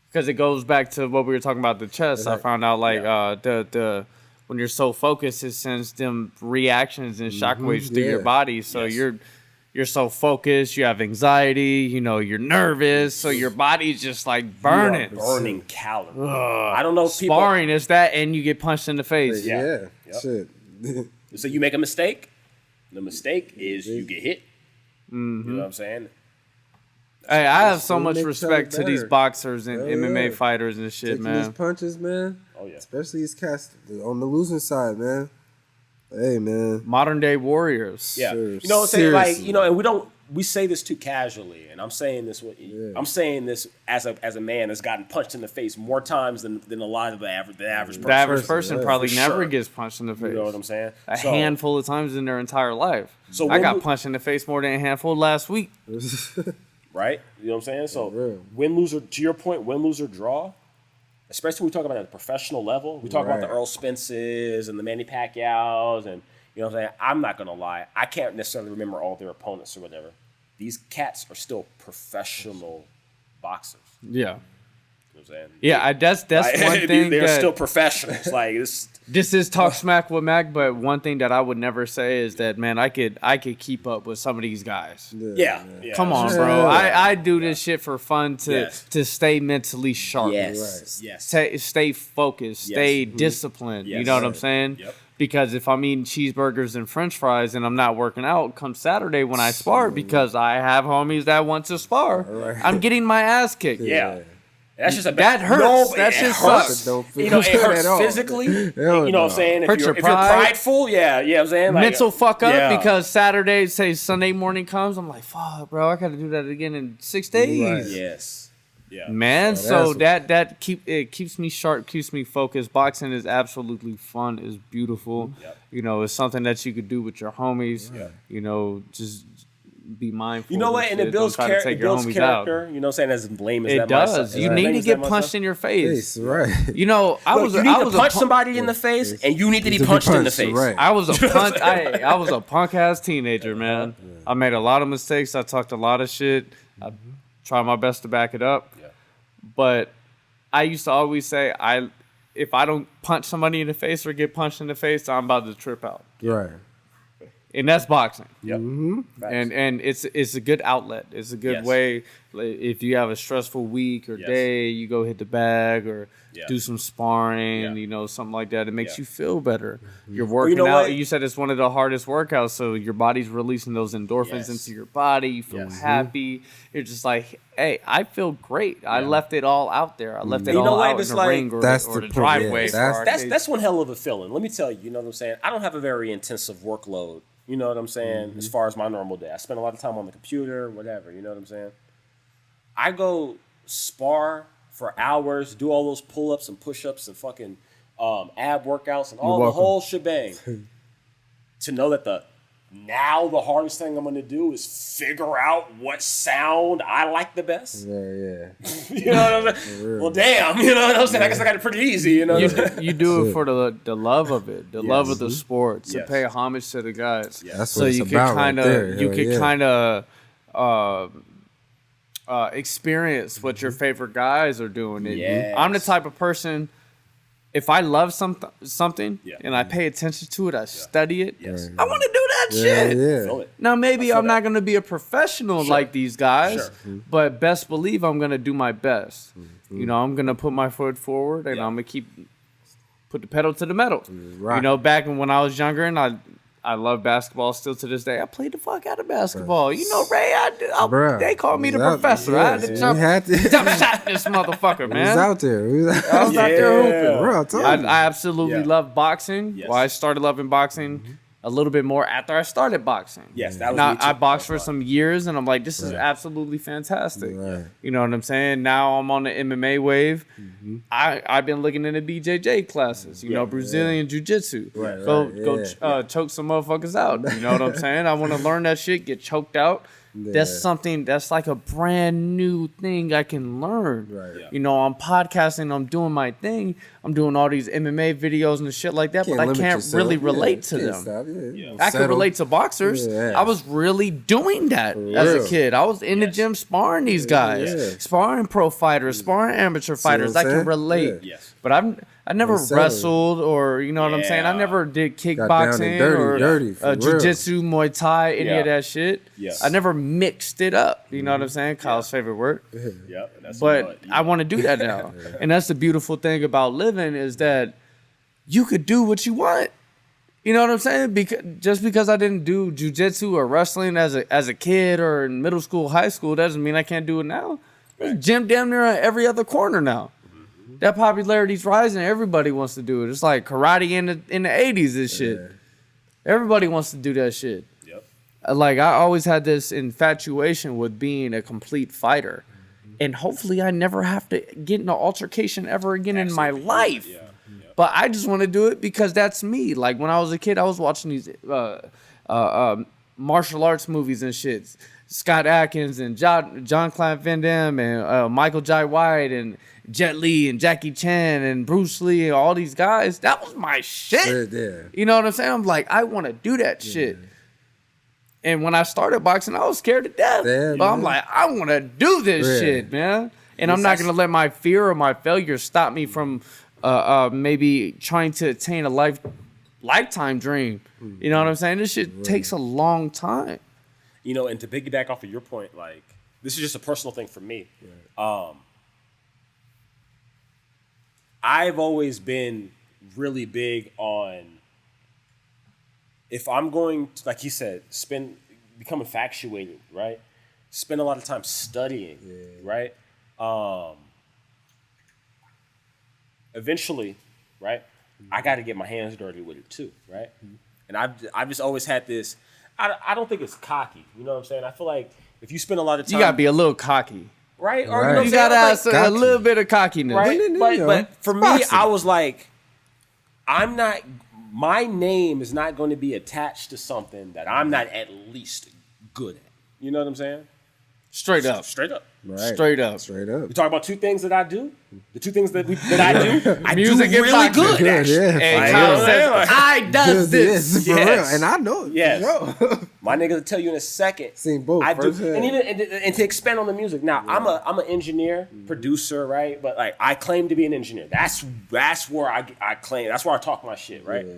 Because it goes back to what we were talking about, the chest. I found out like the when you're so focused, it sends them reactions and shockwaves through your body. So you're so focused, you have anxiety, you're nervous, so your body's just like burning. Burning calories. I don't know if people... Sparring is that, and you get punched in the face. Yeah. Shit. So you make a mistake, the mistake is you get hit. You know what I'm saying? Hey, I have so much respect to these boxers and MMA fighters and shit, taking man. These punches, man. Oh, yeah. Especially these cats on the losing side, man. Hey, man. Modern day warriors. Yeah. You know what I'm saying? Like, and we say this too casually, and I'm saying this as a man that's gotten punched in the face more times than a lot of the average person. The average person probably never gets punched in the face. You know what I'm saying? A handful of times in their entire life. So I got punched in the face more than a handful last week. Right? You know what I'm saying? So win, lose, or, to your point, win, lose, or draw, especially when we talk about at a professional level, we talk about the Errol Spences and the Manny Pacquiaos, and you know what I'm saying? I'm not going to lie. I can't necessarily remember all their opponents or whatever. These cats are still professional boxers. Yeah. You know what I'm saying? Yeah, that's one thing. They're still professionals. Like this is Talk Smack with Mac, but one thing that I would never say is that, man, I could keep up with some of these guys. Yeah. Come on, bro. I do this shit for fun to stay mentally sharp. Yes. Stay focused. Stay disciplined. You know what I'm saying? Yep. Because if I'm eating cheeseburgers and french fries and I'm not working out come Saturday when I spar, because I have homies that want to spar, I'm getting my ass kicked. Yeah. That's just that hurts. That shit sucks. It hurts physically. You know what I'm saying? If you're prideful, you know what I'm saying? Like, mental fuck up because Saturday, say Sunday morning comes, I'm like, fuck, bro, I gotta do that again in 6 days. Right. Yes. Yeah. Man, so that keeps me sharp, keeps me focused. Boxing is absolutely fun, is beautiful. Yep. It's something that you could do with your homies. Yeah. Just be mindful. You know what? And it builds character. You know what I'm saying? As lame as it that does. You need to get punched in your face. Right. You need to punch somebody in the face, and you need to be punched in the face. Right. I was a punk ass teenager, man. Yeah. I made a lot of mistakes. I talked a lot of shit. I try my best to back it up. Yeah. But I used to always say, if I don't punch somebody in the face or get punched in the face, I'm about to trip out. Right. And that's boxing. Yep. Mm-hmm. And it's a good outlet. It's a good way. If you have a stressful week or day, you go hit the bag or do some sparring, something like that. It makes you feel better. Mm-hmm. You're working out. You said it's one of the hardest workouts, so your body's releasing those endorphins into your body. You feel happy. You're just like, hey, I feel great. I left it all out there. I left it all out in the ring or the driveway. That's one hell of a feeling. Let me tell you, you know what I'm saying? I don't have a very intensive workload. You know what I'm saying? As far as my normal day, I spend a lot of time on the computer, whatever. You know what I'm saying? I go spar for hours, do all those pull-ups and push-ups and fucking ab workouts and the whole shebang. To know that Now the hardest thing I'm going to do is figure out what sound I like the best. Yeah. You know what I'm saying? Well, damn. You know what I'm saying? I guess I got it pretty easy. You know, you do it for the love of it, the love of the sport, to pay homage to the guys. That's so what it's you could about kind right there. of kind of experience what your favorite guys are doing. Yes. I'm the type of person. If I love something and I pay attention to it, I study it. Yes. I want to do that shit. Yeah. Feel it. Now maybe I'm not going to be a professional like these guys, Sure. but best believe I'm going to do my best. You know, I'm going to put my foot forward and I'm going to put the pedal to the metal. Right. You know, back when I was younger and I love basketball still to this day. I played the fuck out of basketball. You know, Ray, they called me the professor. I had to jump shot this motherfucker, man. He was out there. I was out there hooping. Bro, I absolutely love boxing. Yes. Well, I started loving boxing a little bit more after I started boxing. Yes, that was now, me too. I boxed for some years, and I'm like, this is absolutely fantastic. Right. You know what I'm saying? Now I'm on the MMA wave. I've been looking into BJJ classes, you know, Brazilian Jiu-Jitsu. Go choke some motherfuckers out. You know what I'm saying? I want to learn that shit, get choked out. That's something that's like a brand new thing I can learn. Right. Yeah. You know, I'm podcasting, I'm doing my thing, I'm doing all these MMA videos and shit like that, but I can't really relate to them. I can relate to boxers. Yeah. I was really doing that as a kid. I was in the gym sparring these guys, sparring pro fighters, sparring amateur fighters. I can relate. Yes. But I never wrestled or, you know what I'm saying? I never did kickboxing or jiu-jitsu, Muay Thai, any of that shit. Yes. I never mixed it up. You know what I'm saying? Kyle's favorite word. That's But I want to do that now. And that's the beautiful thing about living is that you could do what you want. You know what I'm saying? Because I didn't do jiu-jitsu or wrestling as a kid or in middle school, high school, doesn't mean I can't do it now. There's gym damn near on every other corner now. That popularity's rising. Everybody wants to do it. It's like karate in the 80s and shit. Everybody wants to do that shit. Yep. Like, I always had this infatuation with being a complete fighter. And hopefully I never have to get in an altercation ever again in my life. Yeah. But I just want to do it because that's me. Like, when I was a kid, I was watching these martial arts movies and shit. Scott Adkins and John-Claude Van Damme and Michael Jai White and Jet Li and Jackie Chan and Bruce Lee and all these guys. That was my shit. You know what I'm saying? I'm like, I want to do that shit. And when I started boxing, I was scared to death. But I'm like, I want to do this shit, man. And I'm not going to let my fear or my failure stop me from maybe trying to attain a lifetime dream. You know what I'm saying? This shit takes a long time. You know, and to piggyback off of your point, like, this is just a personal thing for me. I've always been really big on, if I'm going to, like you said, become infatuated, right? Spend a lot of time studying, right? Eventually, right? I got to get my hands dirty with it too, right? And I've just always had this. I don't think it's cocky. You know what I'm saying? I feel like if you spend a lot of time, you gotta be a little cocky, right? Or you gotta have a little bit of cockiness, right? But for me, I was like, my name is not going to be attached to something that I'm not at least good at. You know what I'm saying? Straight up. Right. Straight up. We talk about two things that I do. The two things that I do, I music do really good. Actually. And Kyle says, I does this. For real. And I know it. Yes. My nigga will tell you in a second. Seen both. I do. And to expand on the music. Now, I'm an engineer, producer, right? But like, I claim to be an engineer. That's where I claim. That's where I talk my shit, right? Yeah.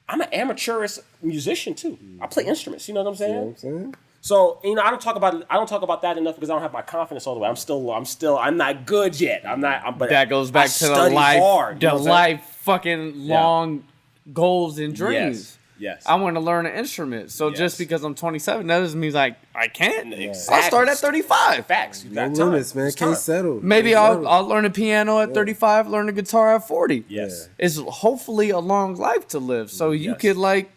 I'm an amateurist musician too. I play instruments. You know what I'm saying? You know what I'm saying? So, you know, I don't talk about that enough because I don't have my confidence all the way. I'm not good yet. But that goes back to the life fucking long goals and dreams. Yes. I want to learn an instrument. So just because I'm 27, that doesn't mean like I can't. Exactly. I'll start at 35. Facts. No limits, man. Can't settle. Maybe I'll learn a piano at 35, learn a guitar at 40. Yes. It's hopefully a long life to live. So you could like,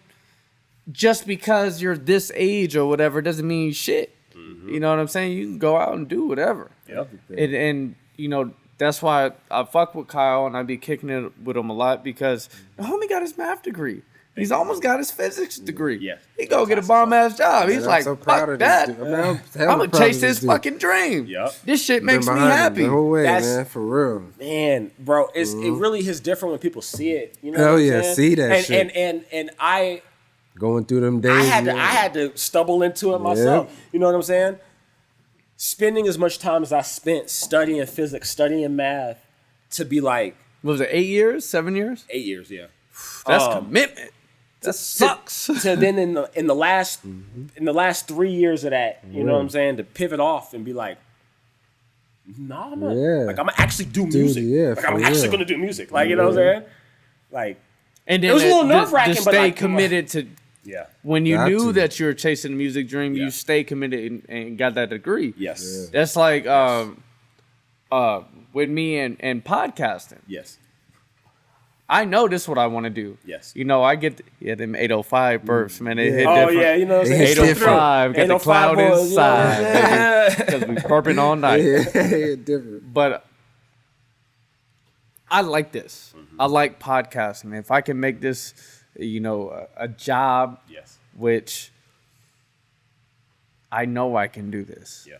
just because you're this age or whatever doesn't mean shit. Mm-hmm. You know what I'm saying? You can go out and do whatever. Yep. And you know, that's why I fuck with Kyle and I be kicking it with him a lot because the homie got his math degree. He's almost got his physics degree. Yeah. He go get a bomb-ass job. He's like, so proud fuck of that. this dude. I mean, I'm going to chase his fucking dream. Yep. This shit makes me Been behind him happy. the whole way, That's- man, for real. Man, bro, it really is different when people see it. You know Hell what I'm yeah, saying? see that shit. And I Going through them days. I had to stumble into it myself. You know what I'm saying? Spending as much time as I spent studying physics, studying math, to be like, What was it, 8 years, 7 years? 8 years, yeah. That's commitment. That sucks. To then in the last 3 years of that, you know what I'm saying, to pivot off and be like, nah, I'm gonna actually do music. Like I'm actually gonna do music. Like, you know what I'm saying? Like, And then it was a little nerve-wracking, to but stay like, committed to. yeah. When you Got knew to. that you were chasing the music dream, Yeah. you stay committed and got that degree. Yes. That's like with me and podcasting. Yes. I know this is what I want to do. Yes. You know, I get them 805 burps, man. They hit Oh different. yeah, you know what I'm saying? It hits 805, got the 805 cloud boys, you know what I'm inside. saying? Because we burping all night. Yeah, different. But I like this. I like podcasting. If I can make this, you know, a job, Yes. which I know I can do this. Yeah.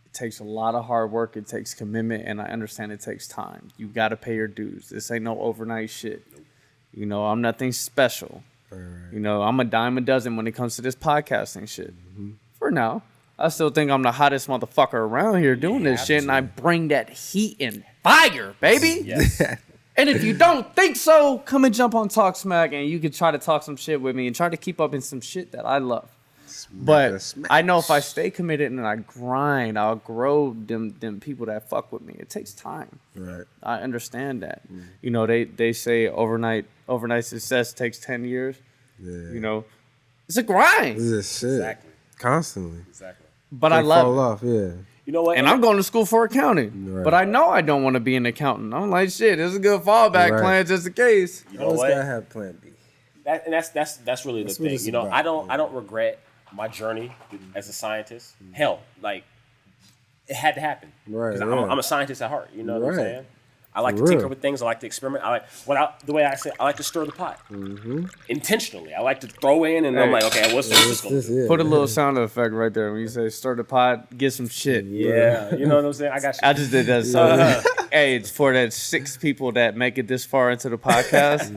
It takes a lot of hard work. It takes commitment, and I understand it takes time. You got to pay your dues. This ain't no overnight shit. You know, I'm nothing special. You know, I'm a dime a dozen when it comes to this podcasting shit. For now, I still think I'm the hottest motherfucker around here doing this shit, and I bring that heat and fire, baby. Yes. And if you don't think so, come and jump on Talk Smack, and you can try to talk some shit with me and try to keep up in some shit that I love. But I know if I stay committed and I grind, I'll grow them people that fuck with me. It takes time. Right. I understand that. You know, they say overnight success takes 10 years. Yeah. You know, it's a grind. This is shit. Exactly. Constantly. Exactly. But I They love fall it. off, yeah. You know what? And I'm going to school for accounting. Right. But I know I don't want to be an accountant. I'm like, shit, this is a good fallback Right. plan just in case. You know Always what? gotta have plan B. That's really That's the what thing. it's You know, about, I don't regret my journey as a scientist. Hell, like it had to happen. Right, 'Cause right. I'm a scientist at heart. You know what I'm Right. saying? I like For to tinker real. with things. I like to experiment. I like the way I say. I like to stir the pot intentionally. I like to throw in, and I'm Hey. like, okay, what's this gonna do? Yeah. Put a little sound effect right there when you say stir the pot, get some shit. Yeah, you know what I'm saying. I got you. I just did that. So, hey, it's for that 6 people that make it this far into the podcast.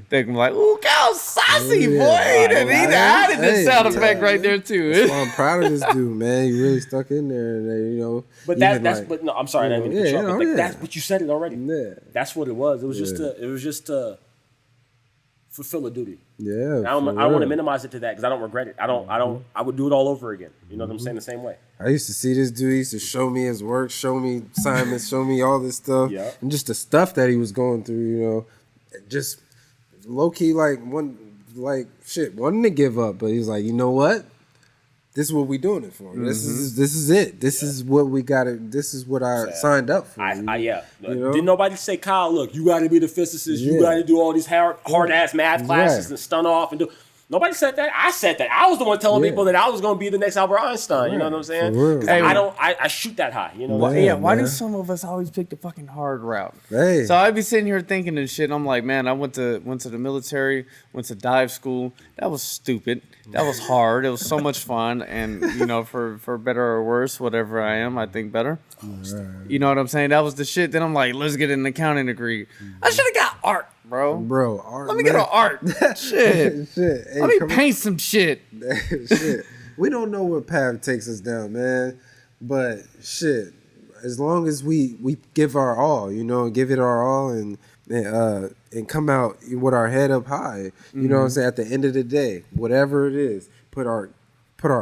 They're gonna be like, "Ooh, Cal saucy boy." Yeah. He added this Hey, sound yeah. effect right there too. Well, I'm proud of this dude, man. He really stuck in there, and you know. But even that's like- but no, I'm sorry, I didn't mean to Yeah, cut you off, yeah, but like, yeah. that's what you said it already. Yeah. That's what it was. It was just Yeah. to fulfill a duty. Yeah. I don't want to minimize it to that because I don't regret it. I would do it all over again. You know what I'm saying? The same way. I used to see this dude. He used to show me his work, show me assignments, show me all this stuff, Yeah. and just the stuff that he was going through. You know, just low key wanting to give up, but he was like, you know what? This is what we doing it for. This is it. This is what we got to. This is what I signed up for. Yeah. You know? Didn't nobody say, Kyle, look, you got to be the physicist. You Yeah. got to do all these hard ass math classes Right. and stunt off and do. Nobody said that. I said that. I was the one telling Yeah. people that I was going to be the next Albert Einstein. You know what I'm saying? For real. 'Cause Hey, I shoot that high. You know what I'm saying? Yeah, why do man. some of us always pick the fucking hard route? Hey. So I'd be sitting here thinking and shit. And I'm like, man, I went to the military, went to dive school. That was stupid. That was hard. It was so much fun, and you know, for better or worse, whatever I am, I think better. You know what I'm saying? That was the shit. Then I'm like, let's get an accounting degree. I should have got art, bro. art. Let me get an art. Shit. Shit. Hey, Let me come on. paint some shit. Shit. We don't know what path takes us down, man. But shit, as long as we give our all, you know, give it our all and come out with our head up high. You know what I'm saying? At the end of the day, whatever it is, put our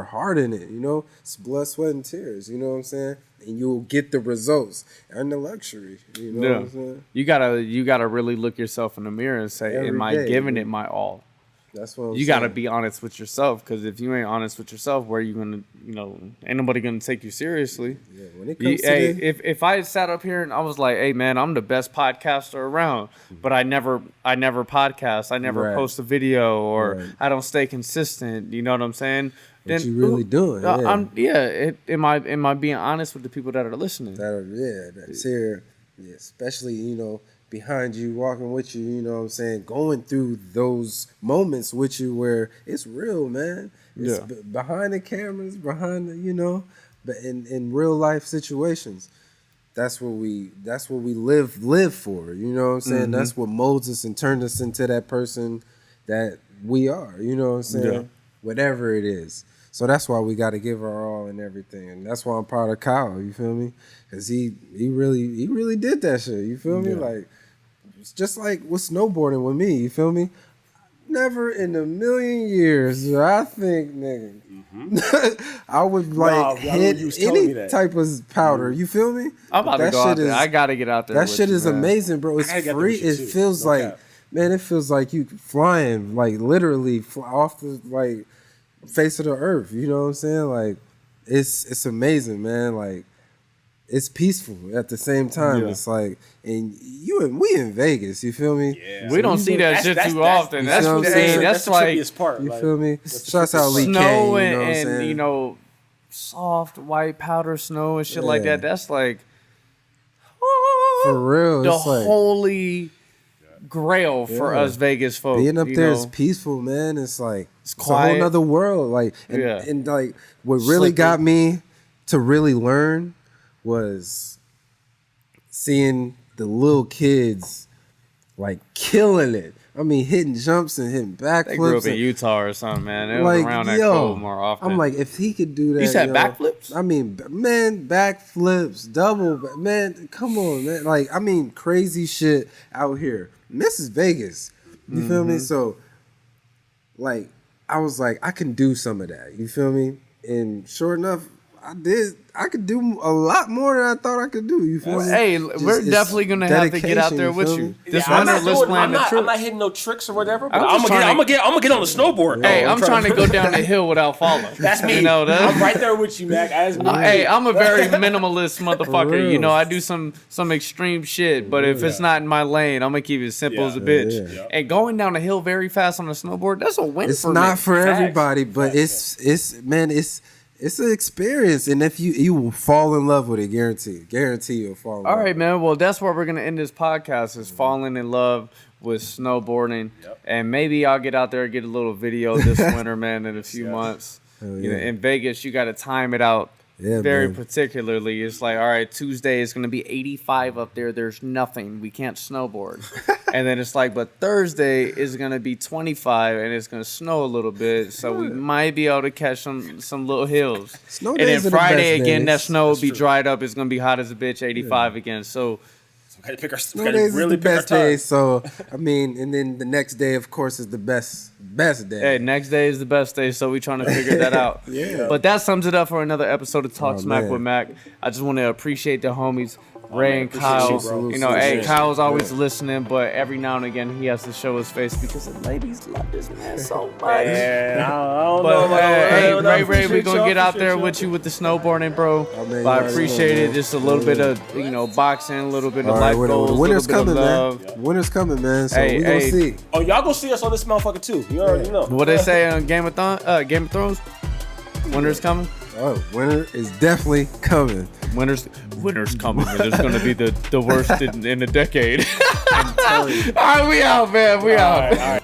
heart in it, you know? It's blood, sweat, and tears, you know what I'm saying? And you'll get the results and the luxury. You know what I'm saying? You gotta really look yourself in the mirror and say, Every am I day, giving man. it my all? That's what I'm You saying. got to be honest with yourself, because if you ain't honest with yourself, where you gonna, you know, ain't nobody gonna take you seriously. Yeah, when it comes to Hey, the- if I had sat up here and I was like, hey man, I'm the best podcaster around, but I never podcast, I never Right. post a video, or Right. I don't stay consistent. You know what I'm saying? What you really doing, yeah. Am I being honest with the people that are listening? that's here, yeah, especially, you know, behind you, walking with you, you know what I'm saying, going through those moments with you where it's real, man. It's behind the cameras, behind the, you know, but in real life situations. That's what we live for, you know what I'm saying? That's what molds us and turns us into that person that we are, you know what I'm saying? Yeah. Whatever it is. So that's why we got to give our all and everything. And that's why I'm proud of Kyle, you feel me? Because he really did that shit, you feel me? Like, it's just like with snowboarding with me, you feel me? Never in a million years, I think, nigga, I would like hit any type of powder. You feel me? I'm about to go out there. I gotta get out there. That shit is amazing, bro. It's free. It feels like, man, it feels like you flying, like literally off the like face of the earth. You know what I'm saying? Like, it's amazing, man. Like, it's peaceful at the same time. It's like, and we in Vegas, you feel me? Yeah. We don't see that shit too often. That's what I'm saying. That's like, the part. You feel me? Shouts out Lee snow Kane, you know and you know, soft white powder snow and shit like that. That's like, for real, the it's like holy grail for us Vegas folks. Being up there is peaceful, man. It's like it's quiet. A whole other world. Like, and like what really got me to really learn was seeing the little kids like killing it. I mean, hitting jumps and hitting backflips. They grew up in Utah or something, man. They was around that cold more often. I'm like, if he could do that. You said backflips? I mean, man, backflips, double, man, come on, man. Like, I mean, crazy shit out here. And this is Vegas. You feel me? So, like, I was like, I can do some of that. You feel me? And sure enough, I did. I could do a lot more than I thought I could do. You feel me? Hey, we're definitely gonna have to get out there with you. This winter, let's plan the trip. I'm not hitting no tricks or whatever. But I'm gonna get on the snowboard. Hey, I'm trying to go down the hill without falling. That's me. You know, I'm right there with you, Mac. Hey, I'm a very minimalist motherfucker. You know, I do some extreme shit, but if it's not in my lane, I'm gonna keep it simple as a bitch. Yeah. And going down the hill very fast on a snowboard, that's a win for me. It's not for everybody, but it's an experience, and if you will fall in love with it, guarantee you'll fall in love. All right, man. Well, that's where we're gonna end this podcast. Is falling in love with snowboarding, and maybe I'll get out there and get a little video this winter, man, in a few months. You know, in Vegas, you got to time it out very particularly. It's like, all right, Tuesday is gonna be 85 up there. There's nothing. We can't snowboard. And then it's like, but Thursday is gonna be 25 and it's gonna snow a little bit, so we might be able to catch some little hills. Snow and then Friday again, that snow will be true. Dried up. It's gonna be hot as a bitch, 85 again. So we gotta pick our snow days is the best day. So I mean, and then the next day, of course, is the best day. Hey, next day is the best day, so we trying to figure that out. But that sums it up for another episode of Talk Smack with Mac. I just want to appreciate the homies. Ray and Kyle, you know, hey, Kyle's always listening, but every now and again he has to show his face because the ladies love this man so much. Yeah, I don't but know. Hey, Ray, we gonna get out there with you with the snowboarding, bro. But I appreciate it. Just a little bit of boxing, a little bit of life goals, winter's coming, man. Winter's coming, man. So we gonna see. Oh, y'all gonna see us on this motherfucker too. You already know. What they say on Game of Thrones? Winter's coming. Oh, winter is definitely coming. Winter's coming, and it's going to be the worst in a decade. All right, we out, man. We out. All right.